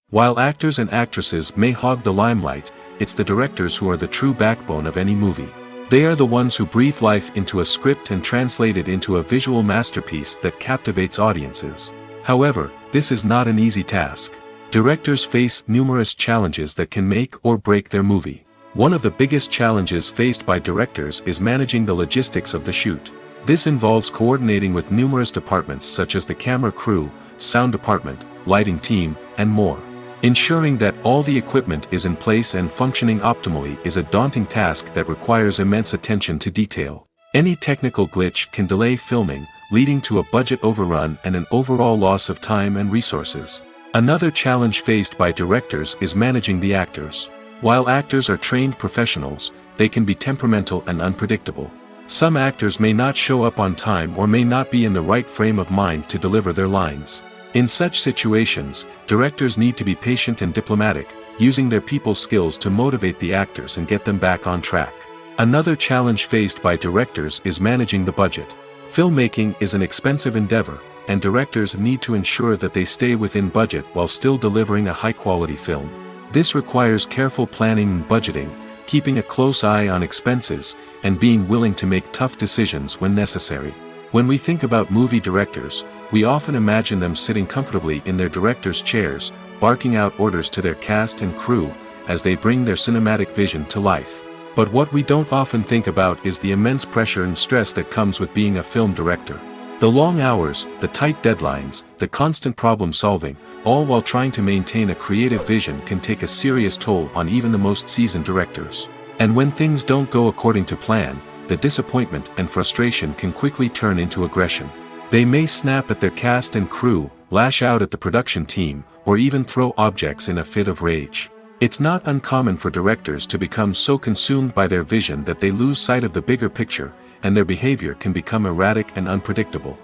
While actors and actresses may hog the limelight, it's the directors who are the true backbone of any movie. They are the ones who breathe life into a script and translate it into a visual masterpiece that captivates audiences. However, this is not an easy task. Directors face numerous challenges that can make or break their movie. One of the biggest challenges faced by directors is managing the logistics of the shoot. This involves coordinating with numerous departments such as the camera crew, sound department, lighting team, and more. Ensuring that all the equipment is in place and functioning optimally is a daunting task that requires immense attention to detail. Any technical glitch can delay filming, leading to a budget overrun and an overall loss of time and resources. Another challenge faced by directors is managing the actors. While actors are trained professionals, they can be temperamental and unpredictable. Some actors may not show up on time or may not be in the right frame of mind to deliver their lines. In such situations, directors need to be patient and diplomatic, using their people skills to motivate the actors and get them back on track. Another challenge faced by directors is managing the budget. Filmmaking is an expensive endeavor, and directors need to ensure that they stay within budget while still delivering a high-quality film. This requires careful planning and budgeting, keeping a close eye on expenses, and being willing to make tough decisions when necessary. When we think about movie directors, we often imagine them sitting comfortably in their director's chairs, barking out orders to their cast and crew, as they bring their cinematic vision to life. But what we don't often think about is the immense pressure and stress that comes with being a film director. The long hours, the tight deadlines, the constant problem solving, all while trying to maintain a creative vision can take a serious toll on even the most seasoned directors. And when things don't go according to plan, the disappointment and frustration can quickly turn into aggression. They may snap at their cast and crew, lash out at the production team, or even throw objects in a fit of rage. It's not uncommon for directors to become so consumed by their vision that they lose sight of the bigger picture, and their behavior can become erratic and unpredictable.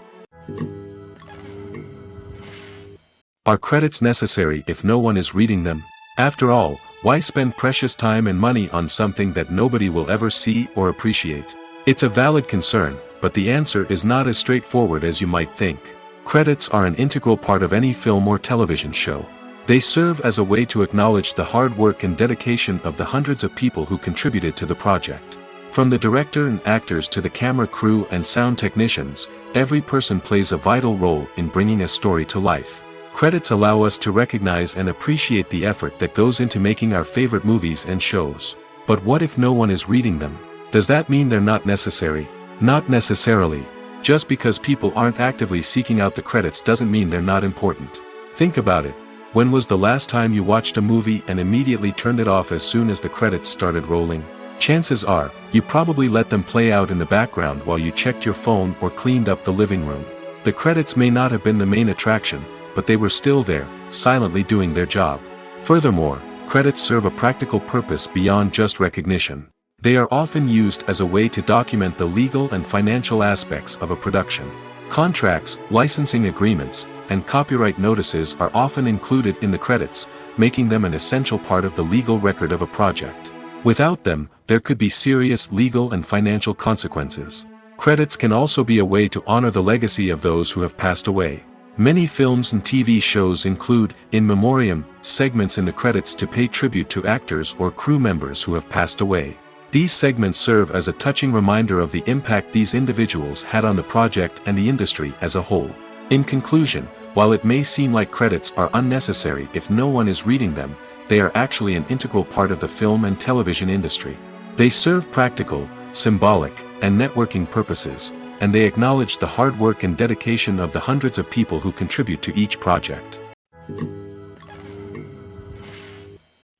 Are credits necessary if no one is reading them? After all, why spend precious time and money on something that nobody will ever see or appreciate? It's a valid concern, but the answer is not as straightforward as you might think. Credits are an integral part of any film or television show. They serve as a way to acknowledge the hard work and dedication of the hundreds of people who contributed to the project. From the director and actors to the camera crew and sound technicians, every person plays a vital role in bringing a story to life. Credits allow us to recognize and appreciate the effort that goes into making our favorite movies and shows. But what if no one is reading them? Does that mean they're not necessary? Not necessarily. Just because people aren't actively seeking out the credits doesn't mean they're not important. Think about it. When was the last time you watched a movie and immediately turned it off as soon as the credits started rolling? Chances are, you probably let them play out in the background while you checked your phone or cleaned up the living room. The credits may not have been the main attraction, but they were still there, silently doing their job. Furthermore, credits serve a practical purpose beyond just recognition. They are often used as a way to document the legal and financial aspects of a production. Contracts, licensing agreements, and copyright notices are often included in the credits, making them an essential part of the legal record of a project. Without them, there could be serious legal and financial consequences. Credits can also be a way to honor the legacy of those who have passed away. Many films and TV shows include, in memoriam, segments in the credits to pay tribute to actors or crew members who have passed away. These segments serve as a touching reminder of the impact these individuals had on the project and the industry as a whole. In conclusion, while it may seem like credits are unnecessary if no one is reading them, they are actually an integral part of the film and television industry. They serve practical, symbolic, and networking purposes, and they acknowledge the hard work and dedication of the hundreds of people who contribute to each project.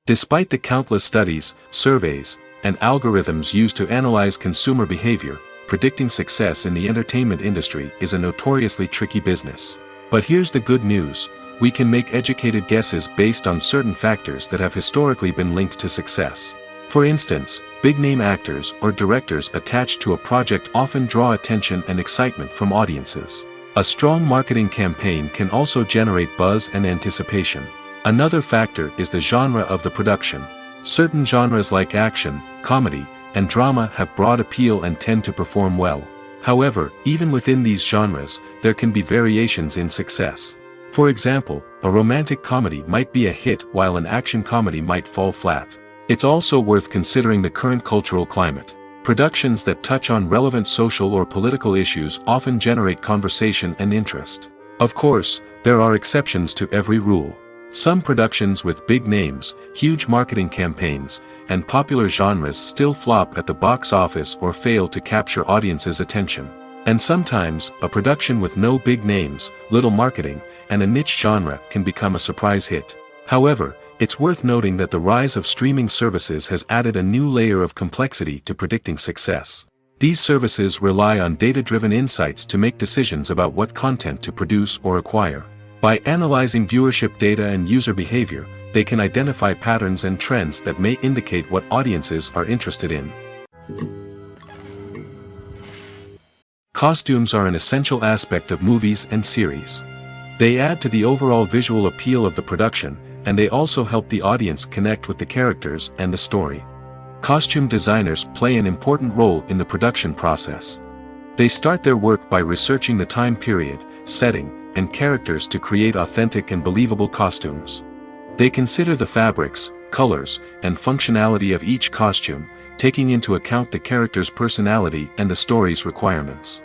Despite the countless studies, surveys, and algorithms used to analyze consumer behavior, predicting success in the entertainment industry is a notoriously tricky business. But here's the good news: we can make educated guesses based on certain factors that have historically been linked to success. For instance, big-name actors or directors attached to a project often draw attention and excitement from audiences. A strong marketing campaign can also generate buzz and anticipation. Another factor is the genre of the production. Certain genres like action, comedy, and drama have broad appeal and tend to perform well. However, even within these genres, there can be variations in success. For example, a romantic comedy might be a hit while an action comedy might fall flat. It's also worth considering the current cultural climate. Productions that touch on relevant social or political issues often generate conversation and interest. Of course, there are exceptions to every rule. Some productions with big names, huge marketing campaigns, and popular genres still flop at the box office or fail to capture audiences' attention. And sometimes, a production with no big names, little marketing, and a niche genre can become a surprise hit. However, it's worth noting that the rise of streaming services has added a new layer of complexity to predicting success. These services rely on data-driven insights to make decisions about what content to produce or acquire. By analyzing viewership data and user behavior, they can identify patterns and trends that may indicate what audiences are interested in. Costumes are an essential aspect of movies and series. They add to the overall visual appeal of the production, and they also help the audience connect with the characters and the story. Costume designers play an important role in the production process. They start their work by researching the time period, setting, and characters to create authentic and believable costumes. They consider the fabrics, colors, and functionality of each costume, taking into account the character's personality and the story's requirements.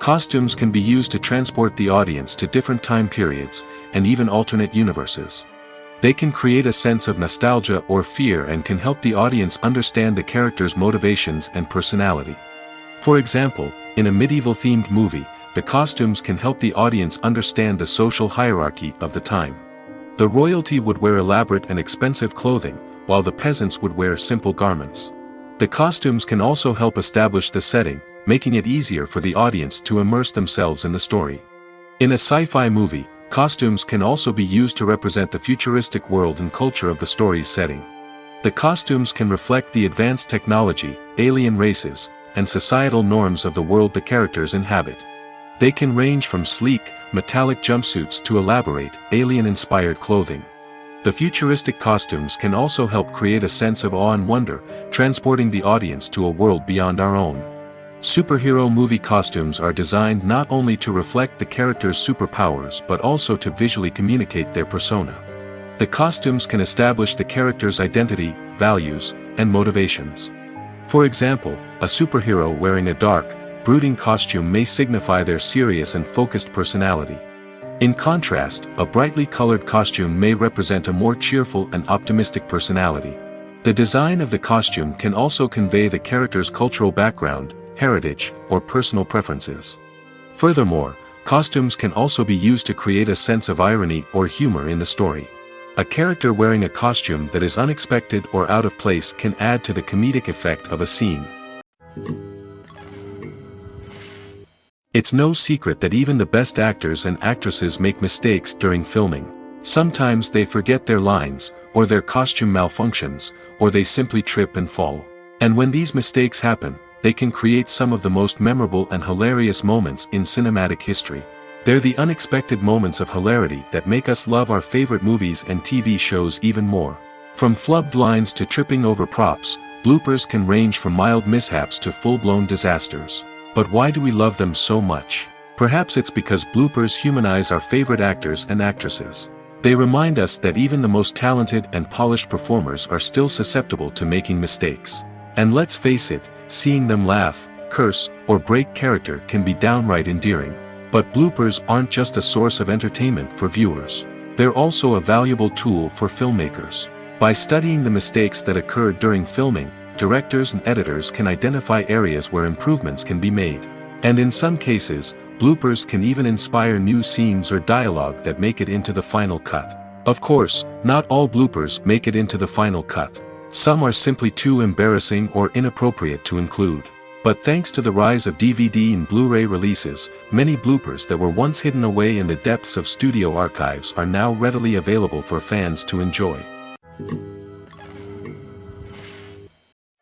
Costumes can be used to transport the audience to different time periods, and even alternate universes. They can create a sense of nostalgia or fear and can help the audience understand the character's motivations and personality. For example, in a medieval-themed movie, the costumes can help the audience understand the social hierarchy of the time. The royalty would wear elaborate and expensive clothing, while the peasants would wear simple garments. The costumes can also help establish the setting, making it easier for the audience to immerse themselves in the story. In a sci-fi movie, costumes can also be used to represent the futuristic world and culture of the story's setting. The costumes can reflect the advanced technology, alien races, and societal norms of the world the characters inhabit. They can range from sleek, metallic jumpsuits to elaborate, alien-inspired clothing. The futuristic costumes can also help create a sense of awe and wonder, transporting the audience to a world beyond our own. Superhero movie costumes are designed not only to reflect the character's superpowers but also to visually communicate their persona. The costumes can establish the character's identity, values, and motivations. For example, a superhero wearing a dark, brooding costume may signify their serious and focused personality. In contrast, a brightly colored costume may represent a more cheerful and optimistic personality. The design of the costume can also convey the character's cultural background, heritage, or personal preferences. Furthermore, costumes can also be used to create a sense of irony or humor in the story. A character wearing a costume that is unexpected or out of place can add to the comedic effect of a scene. It's no secret that even the best actors and actresses make mistakes during filming. Sometimes they forget their lines, or their costume malfunctions, or they simply trip and fall. And when these mistakes happen, they can create some of the most memorable and hilarious moments in cinematic history. They're the unexpected moments of hilarity that make us love our favorite movies and TV shows even more. From flubbed lines to tripping over props, bloopers can range from mild mishaps to full-blown disasters. But why do we love them so much? Perhaps it's because bloopers humanize our favorite actors and actresses. They remind us that even the most talented and polished performers are still susceptible to making mistakes. And let's face it, seeing them laugh, curse, or break character can be downright endearing. But bloopers aren't just a source of entertainment for viewers. They're also a valuable tool for filmmakers. By studying the mistakes that occurred during filming, directors and editors can identify areas where improvements can be made. And in some cases, bloopers can even inspire new scenes or dialogue that make it into the final cut. Of course, not all bloopers make it into the final cut. Some are simply too embarrassing or inappropriate to include. But thanks to the rise of DVD and Blu-ray releases, many bloopers that were once hidden away in the depths of studio archives are now readily available for fans to enjoy.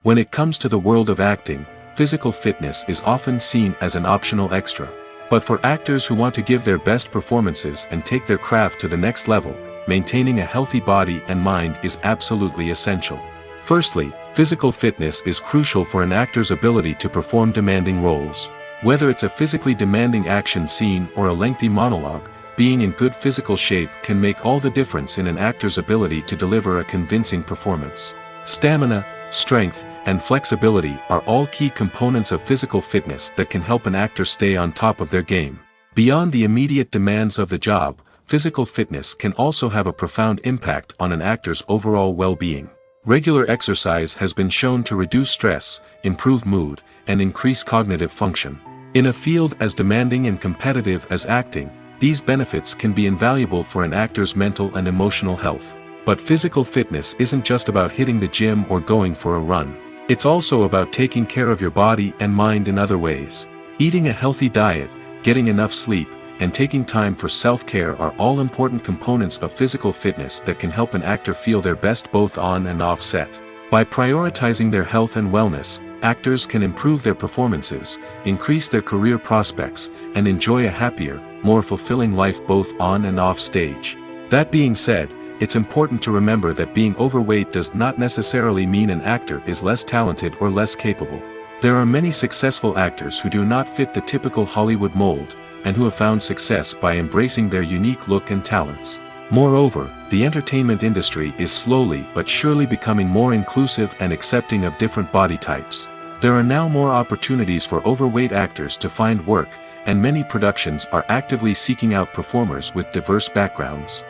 When it comes to the world of acting, physical fitness is often seen as an optional extra. But for actors who want to give their best performances and take their craft to the next level, maintaining a healthy body and mind is absolutely essential. Firstly, physical fitness is crucial for an actor's ability to perform demanding roles. Whether it's a physically demanding action scene or a lengthy monologue, being in good physical shape can make all the difference in an actor's ability to deliver a convincing performance. Stamina, strength, and flexibility are all key components of physical fitness that can help an actor stay on top of their game. Beyond the immediate demands of the job, physical fitness can also have a profound impact on an actor's overall well-being. Regular exercise has been shown to reduce stress, improve mood, and increase cognitive function. In a field as demanding and competitive as acting, these benefits can be invaluable for an actor's mental and emotional health. But physical fitness isn't just about hitting the gym or going for a run. It's also about taking care of your body and mind in other ways. Eating a healthy diet, getting enough sleep, and taking time for self-care are all important components of physical fitness that can help an actor feel their best both on and off set. By prioritizing their health and wellness, actors can improve their performances, increase their career prospects, and enjoy a happier, more fulfilling life both on and off stage. That being said, it's important to remember that being overweight does not necessarily mean an actor is less talented or less capable. There are many successful actors who do not fit the typical Hollywood mold, and who have found success by embracing their unique look and talents. Moreover, the entertainment industry is slowly but surely becoming more inclusive and accepting of different body types. There are now more opportunities for overweight actors to find work, and many productions are actively seeking out performers with diverse backgrounds.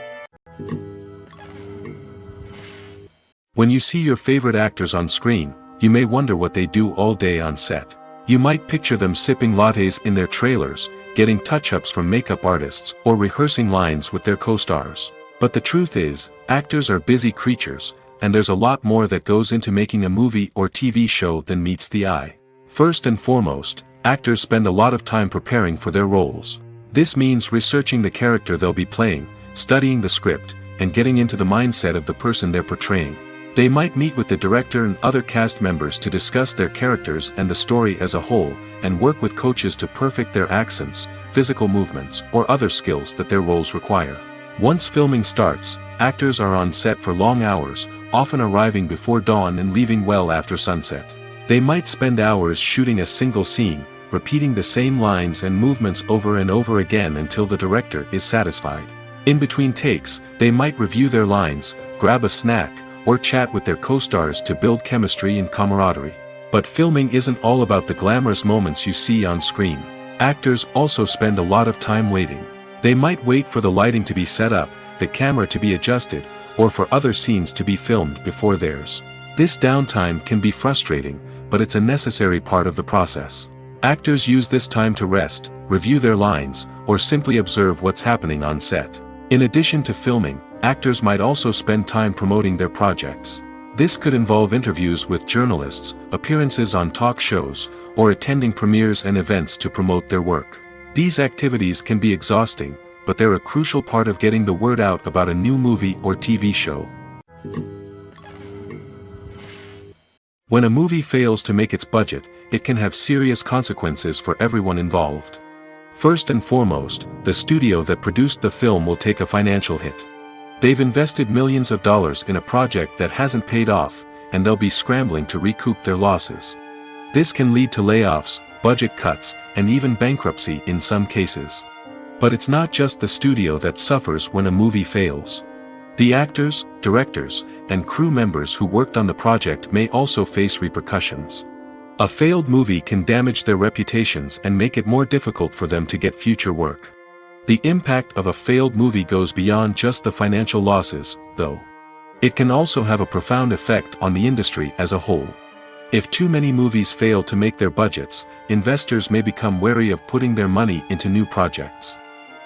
When you see your favorite actors on screen, you may wonder what they do all day on set. You might picture them sipping lattes in their trailers, getting touch-ups from makeup artists, or rehearsing lines with their co-stars. But the truth is, actors are busy creatures, and there's a lot more that goes into making a movie or TV show than meets the eye. First and foremost, actors spend a lot of time preparing for their roles. This means researching the character they'll be playing, studying the script, and getting into the mindset of the person they're portraying. They might meet with the director and other cast members to discuss their characters and the story as a whole, and work with coaches to perfect their accents, physical movements, or other skills that their roles require. Once filming starts, actors are on set for long hours, often arriving before dawn and leaving well after sunset. They might spend hours shooting a single scene, repeating the same lines and movements over and over again until the director is satisfied. In between takes, they might review their lines, grab a snack, or chat with their co-stars to build chemistry and camaraderie. But filming isn't all about the glamorous moments you see on screen. Actors also spend a lot of time waiting. They might wait for the lighting to be set up, the camera to be adjusted, or for other scenes to be filmed before theirs. This downtime can be frustrating, but it's a necessary part of the process. Actors use this time to rest, review their lines, or simply observe what's happening on set. In addition to filming, actors might also spend time promoting their projects. This could involve interviews with journalists, appearances on talk shows, or attending premieres and events to promote their work. These activities can be exhausting, but they're a crucial part of getting the word out about a new movie or TV show. When a movie fails to make its budget, it can have serious consequences for everyone involved. First and foremost, the studio that produced the film will take a financial hit. They've invested millions of dollars in a project that hasn't paid off, and they'll be scrambling to recoup their losses. This can lead to layoffs, budget cuts, and even bankruptcy in some cases. But it's not just the studio that suffers when a movie fails. The actors, directors, and crew members who worked on the project may also face repercussions. A failed movie can damage their reputations and make it more difficult for them to get future work. The impact of a failed movie goes beyond just the financial losses, though. It can also have a profound effect on the industry as a whole. If too many movies fail to make their budgets, investors may become wary of putting their money into new projects.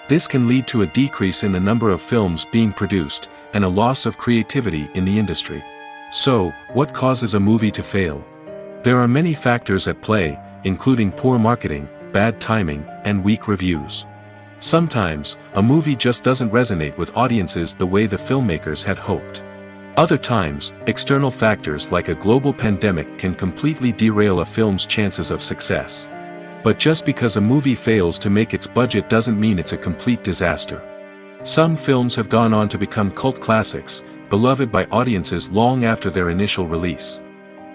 This can lead to a decrease in the number of films being produced, and a loss of creativity in the industry. So, what causes a movie to fail? There are many factors at play, including poor marketing, bad timing, and weak reviews. Sometimes, a movie just doesn't resonate with audiences the way the filmmakers had hoped. Other times, external factors like a global pandemic can completely derail a film's chances of success. But just because a movie fails to make its budget doesn't mean it's a complete disaster. Some films have gone on to become cult classics, beloved by audiences long after their initial release.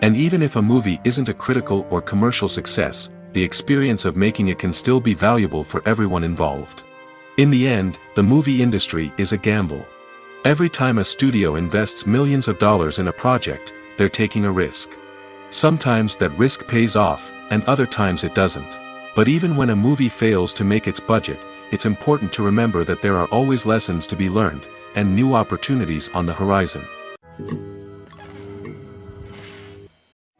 And even if a movie isn't a critical or commercial success, the experience of making it can still be valuable for everyone involved. In the end, the movie industry is a gamble. Every time a studio invests millions of dollars in a project, they're taking a risk. Sometimes that risk pays off, and other times it doesn't. But even when a movie fails to make its budget, it's important to remember that there are always lessons to be learned, and new opportunities on the horizon.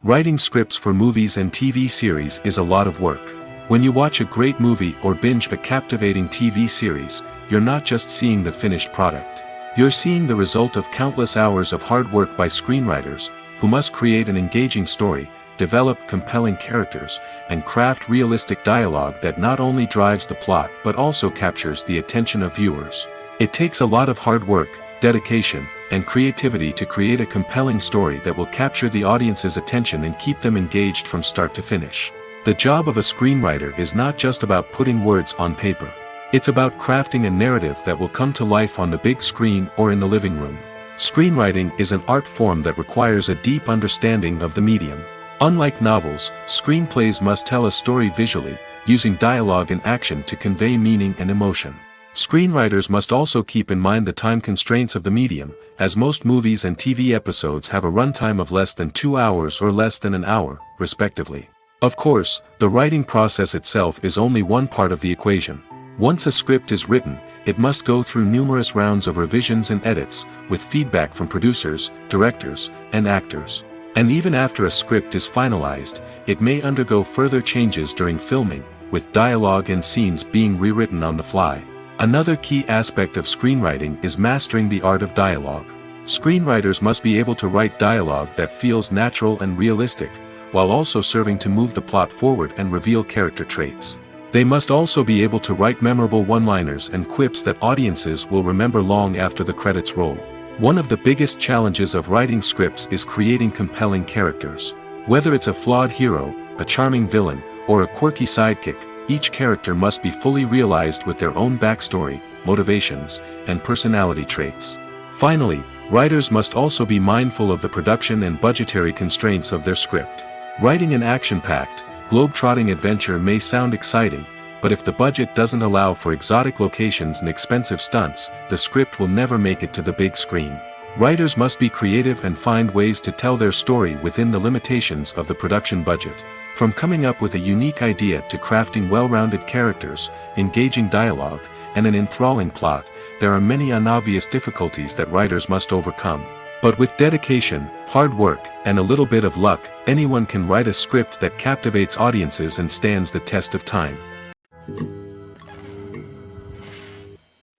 Writing scripts for movies and TV series is a lot of work. When you watch a great movie or binge a captivating TV series, you're not just seeing the finished product. You're seeing the result of countless hours of hard work by screenwriters, who must create an engaging story, develop compelling characters, and craft realistic dialogue that not only drives the plot but also captures the attention of viewers. It takes a lot of hard work, dedication, and creativity to create a compelling story that will capture the audience's attention and keep them engaged from start to finish. The job of a screenwriter is not just about putting words on paper. It's about crafting a narrative that will come to life on the big screen or in the living room. Screenwriting is an art form that requires a deep understanding of the medium. Unlike novels, screenplays must tell a story visually, using dialogue and action to convey meaning and emotion. Screenwriters must also keep in mind the time constraints of the medium, as most movies and TV episodes have a runtime of less than 2 hours or less than an hour, respectively. Of course, the writing process itself is only one part of the equation. Once a script is written, it must go through numerous rounds of revisions and edits, with feedback from producers, directors, and actors. And even after a script is finalized, it may undergo further changes during filming, with dialogue and scenes being rewritten on the fly. Another key aspect of screenwriting is mastering the art of dialogue. Screenwriters must be able to write dialogue that feels natural and realistic, while also serving to move the plot forward and reveal character traits. They must also be able to write memorable one-liners and quips that audiences will remember long after the credits roll. One of the biggest challenges of writing scripts is creating compelling characters. Whether it's a flawed hero, a charming villain, or a quirky sidekick, each character must be fully realized with their own backstory, motivations, and personality traits. Finally, writers must also be mindful of the production and budgetary constraints of their script. Writing an action-packed, globe-trotting adventure may sound exciting, but if the budget doesn't allow for exotic locations and expensive stunts, the script will never make it to the big screen. Writers must be creative and find ways to tell their story within the limitations of the production budget. From coming up with a unique idea to crafting well-rounded characters, engaging dialogue, and an enthralling plot, there are many unobvious difficulties that writers must overcome. But with dedication, hard work, and a little bit of luck, anyone can write a script that captivates audiences and stands the test of time.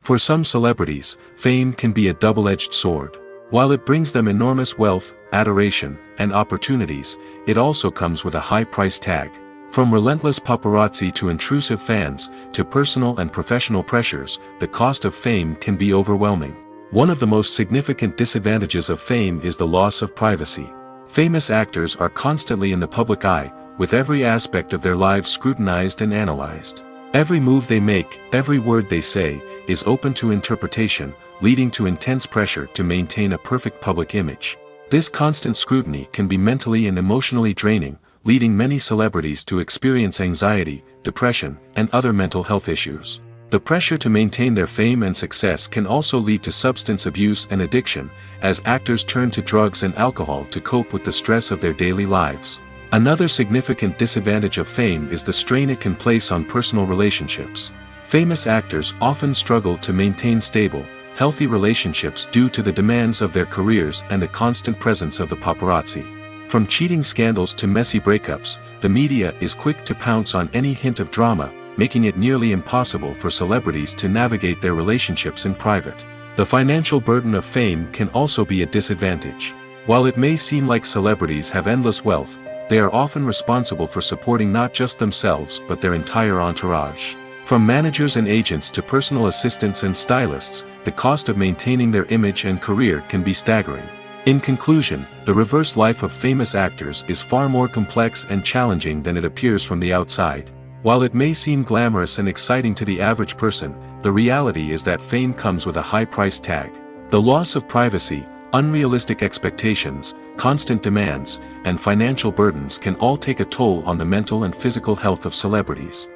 For some celebrities, fame can be a double-edged sword. While it brings them enormous wealth, adoration, and opportunities, it also comes with a high price tag. From relentless paparazzi to intrusive fans, to personal and professional pressures, the cost of fame can be overwhelming. One of the most significant disadvantages of fame is the loss of privacy. Famous actors are constantly in the public eye, with every aspect of their lives scrutinized and analyzed. Every move they make, every word they say, is open to interpretation, leading to intense pressure to maintain a perfect public image. This constant scrutiny can be mentally and emotionally draining, leading many celebrities to experience anxiety, depression, and other mental health issues. The pressure to maintain their fame and success can also lead to substance abuse and addiction, as actors turn to drugs and alcohol to cope with the stress of their daily lives. Another significant disadvantage of fame is the strain it can place on personal relationships. Famous actors often struggle to maintain stable, healthy relationships due to the demands of their careers and the constant presence of the paparazzi. From cheating scandals to messy breakups, the media is quick to pounce on any hint of drama, making it nearly impossible for celebrities to navigate their relationships in private. The financial burden of fame can also be a disadvantage. While it may seem like celebrities have endless wealth, they are often responsible for supporting not just themselves but their entire entourage. From managers and agents to personal assistants and stylists, the cost of maintaining their image and career can be staggering. In conclusion, the reverse life of famous actors is far more complex and challenging than it appears from the outside. While it may seem glamorous and exciting to the average person, the reality is that fame comes with a high price tag. The loss of privacy, unrealistic expectations, constant demands, and financial burdens can all take a toll on the mental and physical health of celebrities.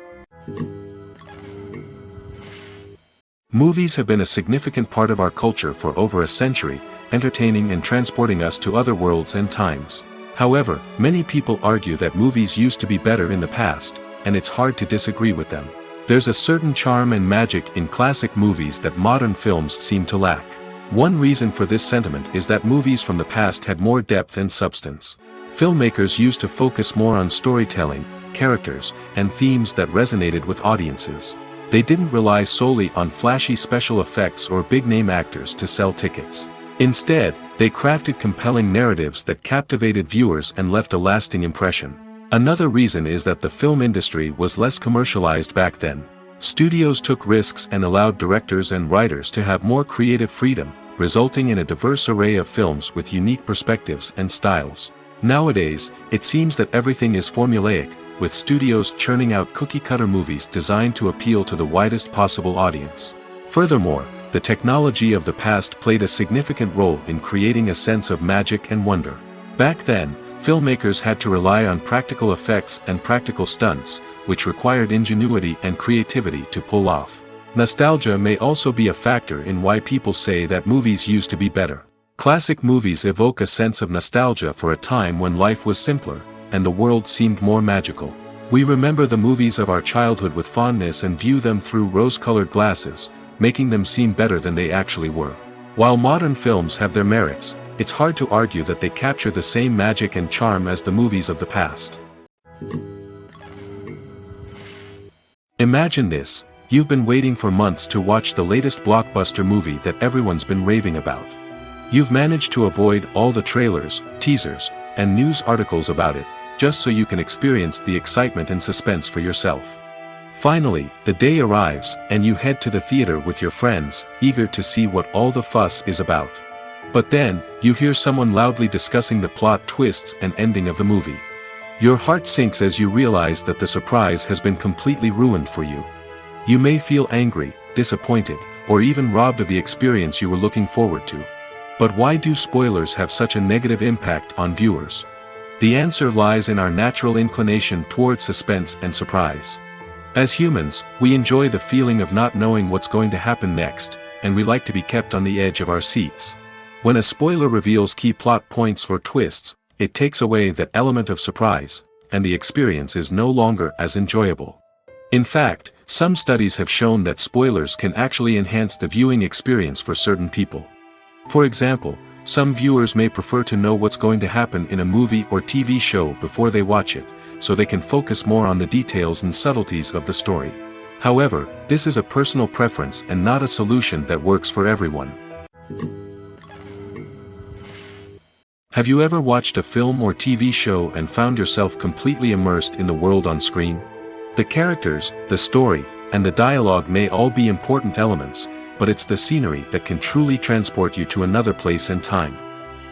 Movies have been a significant part of our culture for over a century, entertaining and transporting us to other worlds and times. However, many people argue that movies used to be better in the past, and it's hard to disagree with them. There's a certain charm and magic in classic movies that modern films seem to lack. One reason for this sentiment is that movies from the past had more depth and substance. Filmmakers used to focus more on storytelling, characters, and themes that resonated with audiences. They didn't rely solely on flashy special effects or big-name actors to sell tickets. Instead, they crafted compelling narratives that captivated viewers and left a lasting impression. Another reason is that the film industry was less commercialized back then. Studios took risks and allowed directors and writers to have more creative freedom, resulting in a diverse array of films with unique perspectives and styles. Nowadays, it seems that everything is formulaic, with studios churning out cookie-cutter movies designed to appeal to the widest possible audience. Furthermore, the technology of the past played a significant role in creating a sense of magic and wonder. Back then, filmmakers had to rely on practical effects and practical stunts, which required ingenuity and creativity to pull off. Nostalgia may also be a factor in why people say that movies used to be better. Classic movies evoke a sense of nostalgia for a time when life was simpler, and the world seemed more magical. We remember the movies of our childhood with fondness and view them through rose-colored glasses, making them seem better than they actually were. While modern films have their merits, it's hard to argue that they capture the same magic and charm as the movies of the past. Imagine this: you've been waiting for months to watch the latest blockbuster movie that everyone's been raving about. You've managed to avoid all the trailers, teasers, and news articles about it, just so you can experience the excitement and suspense for yourself. Finally, the day arrives, and you head to the theater with your friends, eager to see what all the fuss is about. But then, you hear someone loudly discussing the plot twists and ending of the movie. Your heart sinks as you realize that the surprise has been completely ruined for you. You may feel angry, disappointed, or even robbed of the experience you were looking forward to. But why do spoilers have such a negative impact on viewers? The answer lies in our natural inclination toward suspense and surprise. As humans, we enjoy the feeling of not knowing what's going to happen next, and we like to be kept on the edge of our seats. When a spoiler reveals key plot points or twists, it takes away that element of surprise, and the experience is no longer as enjoyable. In fact, some studies have shown that spoilers can actually enhance the viewing experience for certain people. For example, some viewers may prefer to know what's going to happen in a movie or TV show before they watch it, so they can focus more on the details and subtleties of the story. However, this is a personal preference and not a solution that works for everyone. Have you ever watched a film or TV show and found yourself completely immersed in the world on screen? The characters, the story, and the dialogue may all be important elements, but it's the scenery that can truly transport you to another place and time.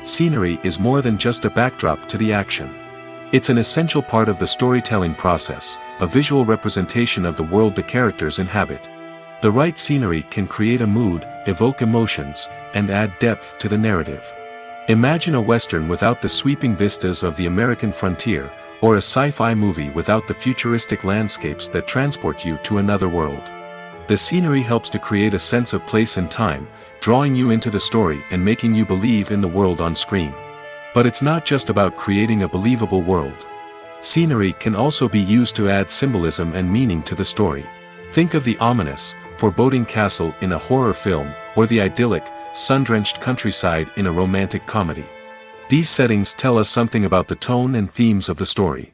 Scenery is more than just a backdrop to the action. It's an essential part of the storytelling process, a visual representation of the world the characters inhabit. The right scenery can create a mood, evoke emotions, and add depth to the narrative. Imagine a Western without the sweeping vistas of the American frontier, or a sci-fi movie without the futuristic landscapes that transport you to another world. The scenery helps to create a sense of place and time, drawing you into the story and making you believe in the world on screen. But it's not just about creating a believable world. Scenery can also be used to add symbolism and meaning to the story. Think of the ominous, foreboding castle in a horror film, or the idyllic, sun-drenched countryside in a romantic comedy. These settings tell us something about the tone and themes of the story.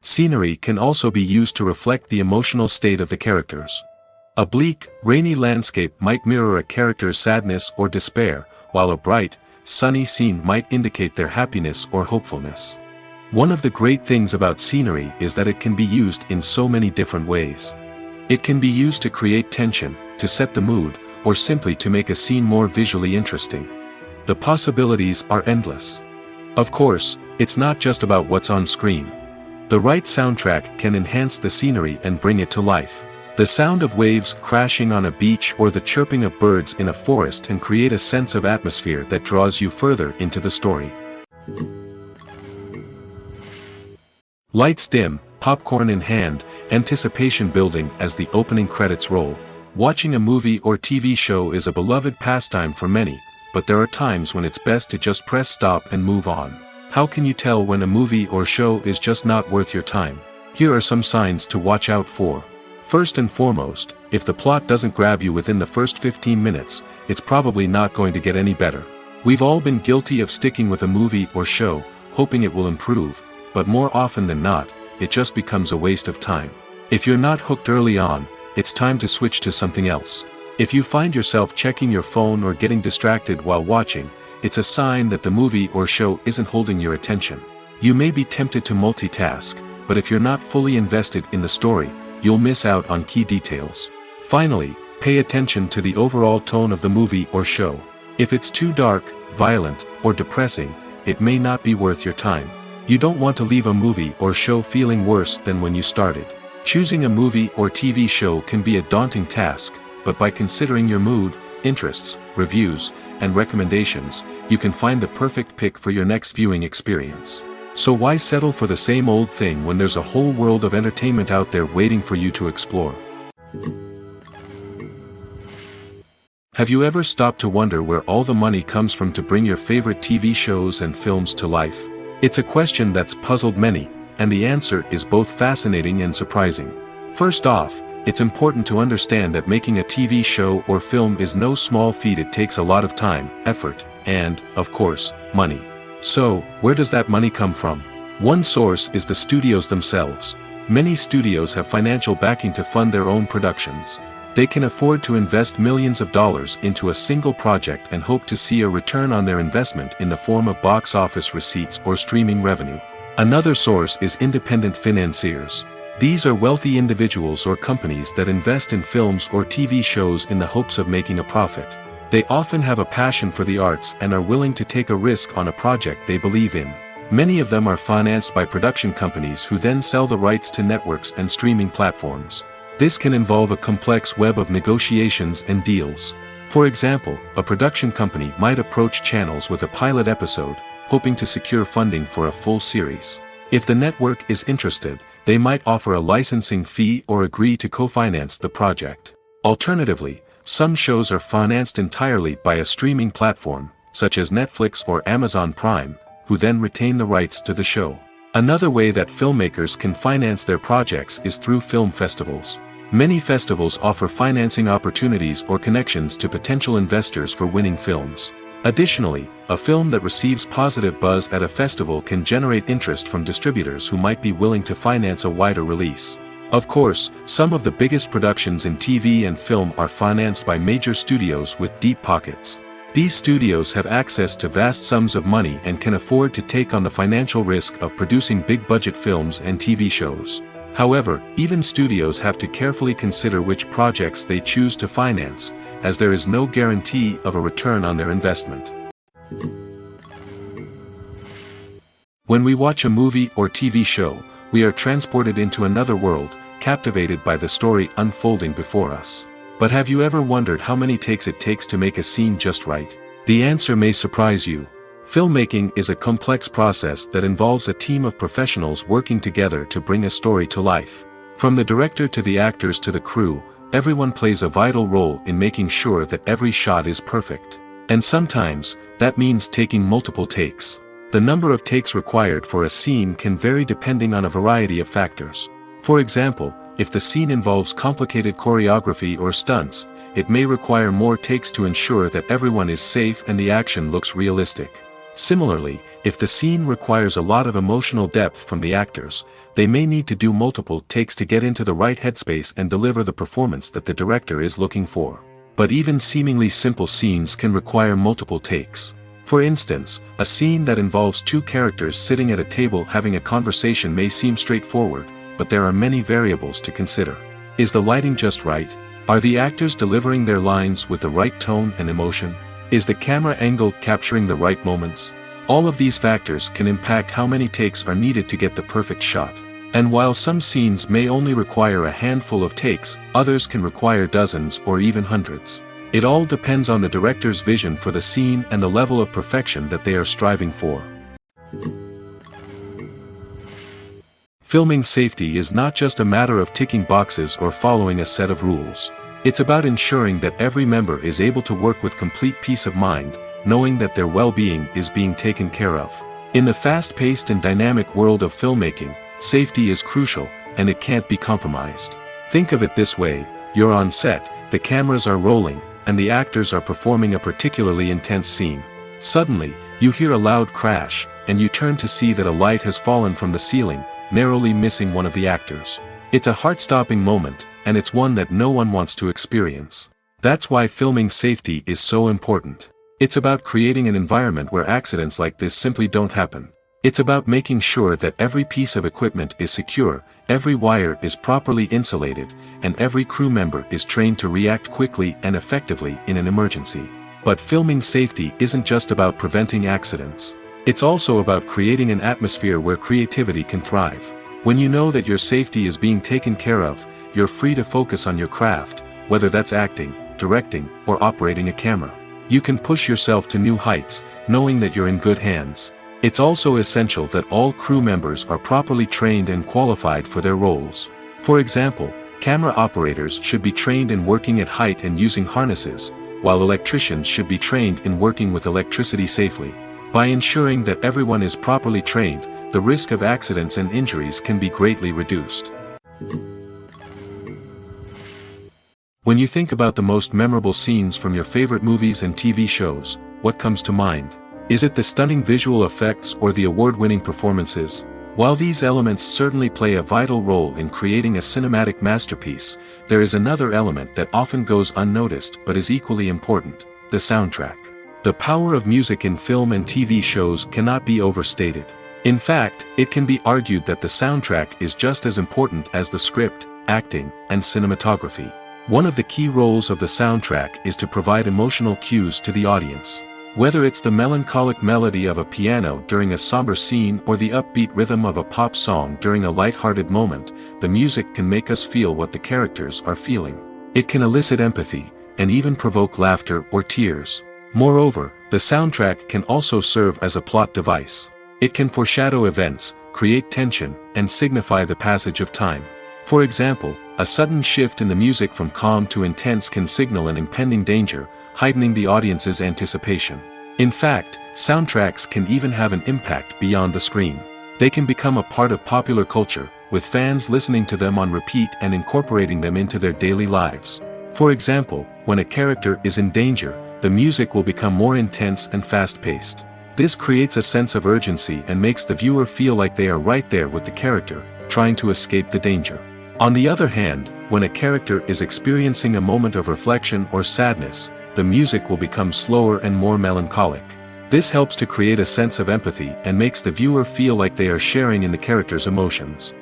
Scenery can also be used to reflect the emotional state of the characters. A bleak, rainy landscape might mirror a character's sadness or despair, while a bright, sunny scene might indicate their happiness or hopefulness. One of the great things about scenery is that it can be used in so many different ways. It can be used to create tension, to set the mood, or simply to make a scene more visually interesting. The possibilities are endless. Of course, it's not just about what's on screen. The right soundtrack can enhance the scenery and bring it to life. The sound of waves crashing on a beach or the chirping of birds in a forest can create a sense of atmosphere that draws you further into the story. Lights dim, popcorn in hand, anticipation building as the opening credits roll. Watching a movie or TV show is a beloved pastime for many, but there are times when it's best to just press stop and move on. How can you tell when a movie or show is just not worth your time? Here are some signs to watch out for. First and foremost, if the plot doesn't grab you within the first 15 minutes, it's probably not going to get any better. We've all been guilty of sticking with a movie or show, hoping it will improve, but more often than not, it just becomes a waste of time. If you're not hooked early on, it's time to switch to something else. If you find yourself checking your phone or getting distracted while watching, it's a sign that the movie or show isn't holding your attention. You may be tempted to multitask, but if you're not fully invested in the story, you'll miss out on key details. Finally, pay attention to the overall tone of the movie or show. If it's too dark, violent, or depressing, it may not be worth your time. You don't want to leave a movie or show feeling worse than when you started. Choosing a movie or TV show can be a daunting task, but by considering your mood, interests, reviews, and recommendations, you can find the perfect pick for your next viewing experience. So why settle for the same old thing when there's a whole world of entertainment out there waiting for you to explore? Have you ever stopped to wonder where all the money comes from to bring your favorite TV shows and films to life? It's a question that's puzzled many, and the answer is both fascinating and surprising. First off, it's important to understand that making a TV show or film is no small feat. It takes a lot of time, effort, and, of course, money. So, where does that money come from? One source is the studios themselves. Many studios have financial backing to fund their own productions. They can afford to invest millions of dollars into a single project and hope to see a return on their investment in the form of box office receipts or streaming revenue. Another source is independent financiers. These are wealthy individuals or companies that invest in films or TV shows in the hopes of making a profit. They often have a passion for the arts and are willing to take a risk on a project they believe in. Many of them are financed by production companies who then sell the rights to networks and streaming platforms. This can involve a complex web of negotiations and deals. For example, a production company might approach channels with a pilot episode, hoping to secure funding for a full series. If the network is interested, they might offer a licensing fee or agree to co-finance the project. Alternatively, some shows are financed entirely by a streaming platform, such as Netflix or Amazon Prime, who then retain the rights to the show. Another way that filmmakers can finance their projects is through film festivals. Many festivals offer financing opportunities or connections to potential investors for winning films. Additionally, a film that receives positive buzz at a festival can generate interest from distributors who might be willing to finance a wider release. Of course, some of the biggest productions in TV and film are financed by major studios with deep pockets. These studios have access to vast sums of money and can afford to take on the financial risk of producing big-budget films and TV shows. However, even studios have to carefully consider which projects they choose to finance, as there is no guarantee of a return on their investment. When we watch a movie or TV show, we are transported into another world, captivated by the story unfolding before us. But have you ever wondered how many takes it takes to make a scene just right? The answer may surprise you. Filmmaking is a complex process that involves a team of professionals working together to bring a story to life. From the director to the actors to the crew, everyone plays a vital role in making sure that every shot is perfect. And sometimes, that means taking multiple takes. The number of takes required for a scene can vary depending on a variety of factors. For example, if the scene involves complicated choreography or stunts, it may require more takes to ensure that everyone is safe and the action looks realistic. Similarly, if the scene requires a lot of emotional depth from the actors, they may need to do multiple takes to get into the right headspace and deliver the performance that the director is looking for. But even seemingly simple scenes can require multiple takes. For instance, a scene that involves two characters sitting at a table having a conversation may seem straightforward, but there are many variables to consider. Is the lighting just right? Are the actors delivering their lines with the right tone and emotion? Is the camera angle capturing the right moments? All of these factors can impact how many takes are needed to get the perfect shot. And while some scenes may only require a handful of takes, others can require dozens or even hundreds. It all depends on the director's vision for the scene and the level of perfection that they are striving for. Filming safety is not just a matter of ticking boxes or following a set of rules. It's about ensuring that every member is able to work with complete peace of mind, knowing that their well-being is being taken care of. In the fast-paced and dynamic world of filmmaking, safety is crucial, and it can't be compromised. Think of it this way: you're on set, the cameras are rolling, and the actors are performing a particularly intense scene. Suddenly, you hear a loud crash, and you turn to see that a light has fallen from the ceiling, narrowly missing one of the actors. It's a heart-stopping moment, and it's one that no one wants to experience. That's why filming safety is so important. It's about creating an environment where accidents like this simply don't happen. It's about making sure that every piece of equipment is secure, every wire is properly insulated, and every crew member is trained to react quickly and effectively in an emergency. But filming safety isn't just about preventing accidents. It's also about creating an atmosphere where creativity can thrive. When you know that your safety is being taken care of, you're free to focus on your craft, whether that's acting, directing, or operating a camera. You can push yourself to new heights, knowing that you're in good hands. It's also essential that all crew members are properly trained and qualified for their roles. For example, camera operators should be trained in working at height and using harnesses, while electricians should be trained in working with electricity safely. By ensuring that everyone is properly trained, the risk of accidents and injuries can be greatly reduced. When you think about the most memorable scenes from your favorite movies and TV shows, what comes to mind? Is it the stunning visual effects or the award-winning performances? While these elements certainly play a vital role in creating a cinematic masterpiece, there is another element that often goes unnoticed but is equally important: the soundtrack. The power of music in film and TV shows cannot be overstated. In fact, it can be argued that the soundtrack is just as important as the script, acting, and cinematography. One of the key roles of the soundtrack is to provide emotional cues to the audience. Whether it's the melancholic melody of a piano during a somber scene or the upbeat rhythm of a pop song during a light-hearted moment, the music can make us feel what the characters are feeling. It can elicit empathy, and even provoke laughter or tears. Moreover, The soundtrack can also serve as a plot device. It can foreshadow events, create tension, and signify the passage of time. For example, a sudden shift in the music from calm to intense can signal an impending danger, heightening the audience's anticipation. In fact, soundtracks can even have an impact beyond the screen. They can become a part of popular culture, with fans listening to them on repeat and incorporating them into their daily lives. For example, when a character is in danger, the music will become more intense and fast-paced. This creates a sense of urgency and makes the viewer feel like they are right there with the character, trying to escape the danger. On the other hand, when a character is experiencing a moment of reflection or sadness, the music will become slower and more melancholic. This helps to create a sense of empathy and makes the viewer feel like they are sharing in the character's emotions.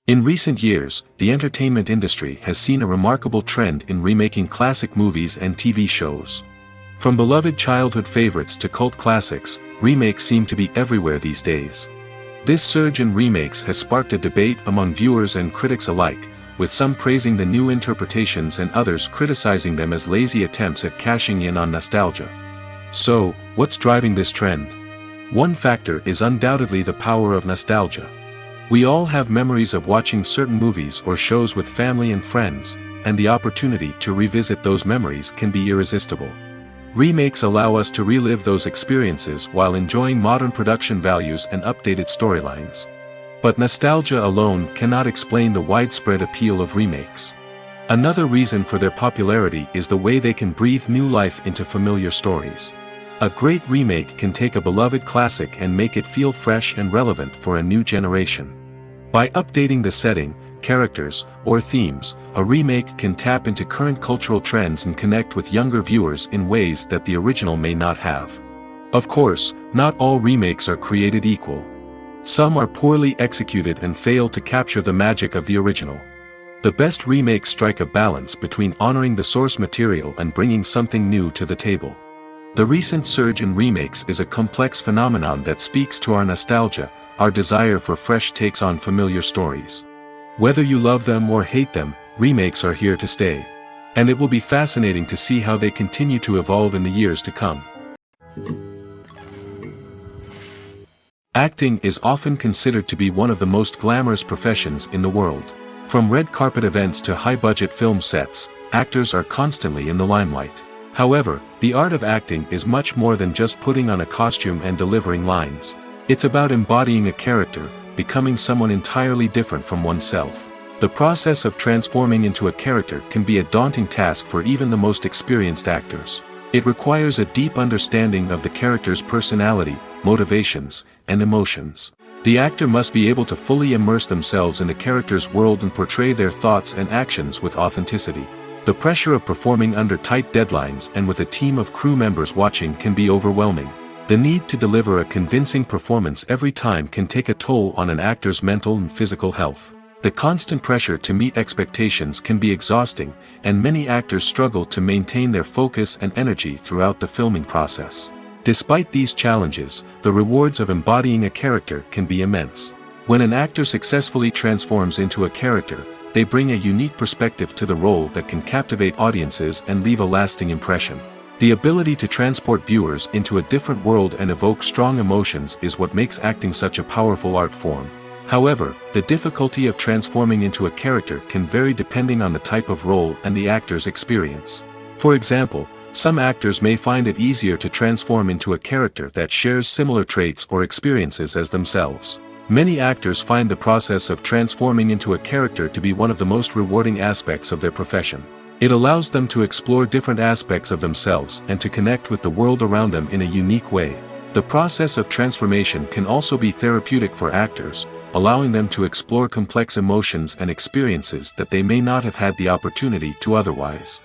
In recent years, the entertainment industry has seen a remarkable trend in remaking classic movies and TV shows. From beloved childhood favorites to cult classics, remakes seem to be everywhere these days. This surge in remakes has sparked a debate among viewers and critics alike, with some praising the new interpretations and others criticizing them as lazy attempts at cashing in on nostalgia. So, what's driving this trend? One factor is undoubtedly the power of nostalgia. We all have memories of watching certain movies or shows with family and friends, and the opportunity to revisit those memories can be irresistible. Remakes allow us to relive those experiences while enjoying modern production values and updated storylines. But nostalgia alone cannot explain the widespread appeal of remakes. Another reason for their popularity is the way they can breathe new life into familiar stories. A great remake can take a beloved classic and make it feel fresh and relevant for a new generation. By updating the setting, characters, or themes, a remake can tap into current cultural trends and connect with younger viewers in ways that the original may not have. Of course, not all remakes are created equal. Some are poorly executed and fail to capture the magic of the original. The best remakes strike a balance between honoring the source material and bringing something new to the table. The recent surge in remakes is a complex phenomenon that speaks to our nostalgia, our desire for fresh takes on familiar stories. Whether you love them or hate them, remakes are here to stay. And it will be fascinating to see how they continue to evolve in the years to come. Acting is often considered to be one of the most glamorous professions in the world. From red carpet events to high-budget film sets, actors are constantly in the limelight. However, the art of acting is much more than just putting on a costume and delivering lines. It's about embodying a character, becoming someone entirely different from oneself. The process of transforming into a character can be a daunting task for even the most experienced actors. It requires a deep understanding of the character's personality, motivations, and emotions. The actor must be able to fully immerse themselves in the character's world and portray their thoughts and actions with authenticity. The pressure of performing under tight deadlines and with a team of crew members watching can be overwhelming. The need to deliver a convincing performance every time can take a toll on an actor's mental and physical health. The constant pressure to meet expectations can be exhausting, and many actors struggle to maintain their focus and energy throughout the filming process. Despite these challenges, the rewards of embodying a character can be immense. When an actor successfully transforms into a character, they bring a unique perspective to the role that can captivate audiences and leave a lasting impression. The ability to transport viewers into a different world and evoke strong emotions is what makes acting such a powerful art form. However, the difficulty of transforming into a character can vary depending on the type of role and the actor's experience. For example, some actors may find it easier to transform into a character that shares similar traits or experiences as themselves. Many actors find the process of transforming into a character to be one of the most rewarding aspects of their profession. It allows them to explore different aspects of themselves and to connect with the world around them in a unique way. The process of transformation can also be therapeutic for actors, allowing them to explore complex emotions and experiences that they may not have had the opportunity to otherwise.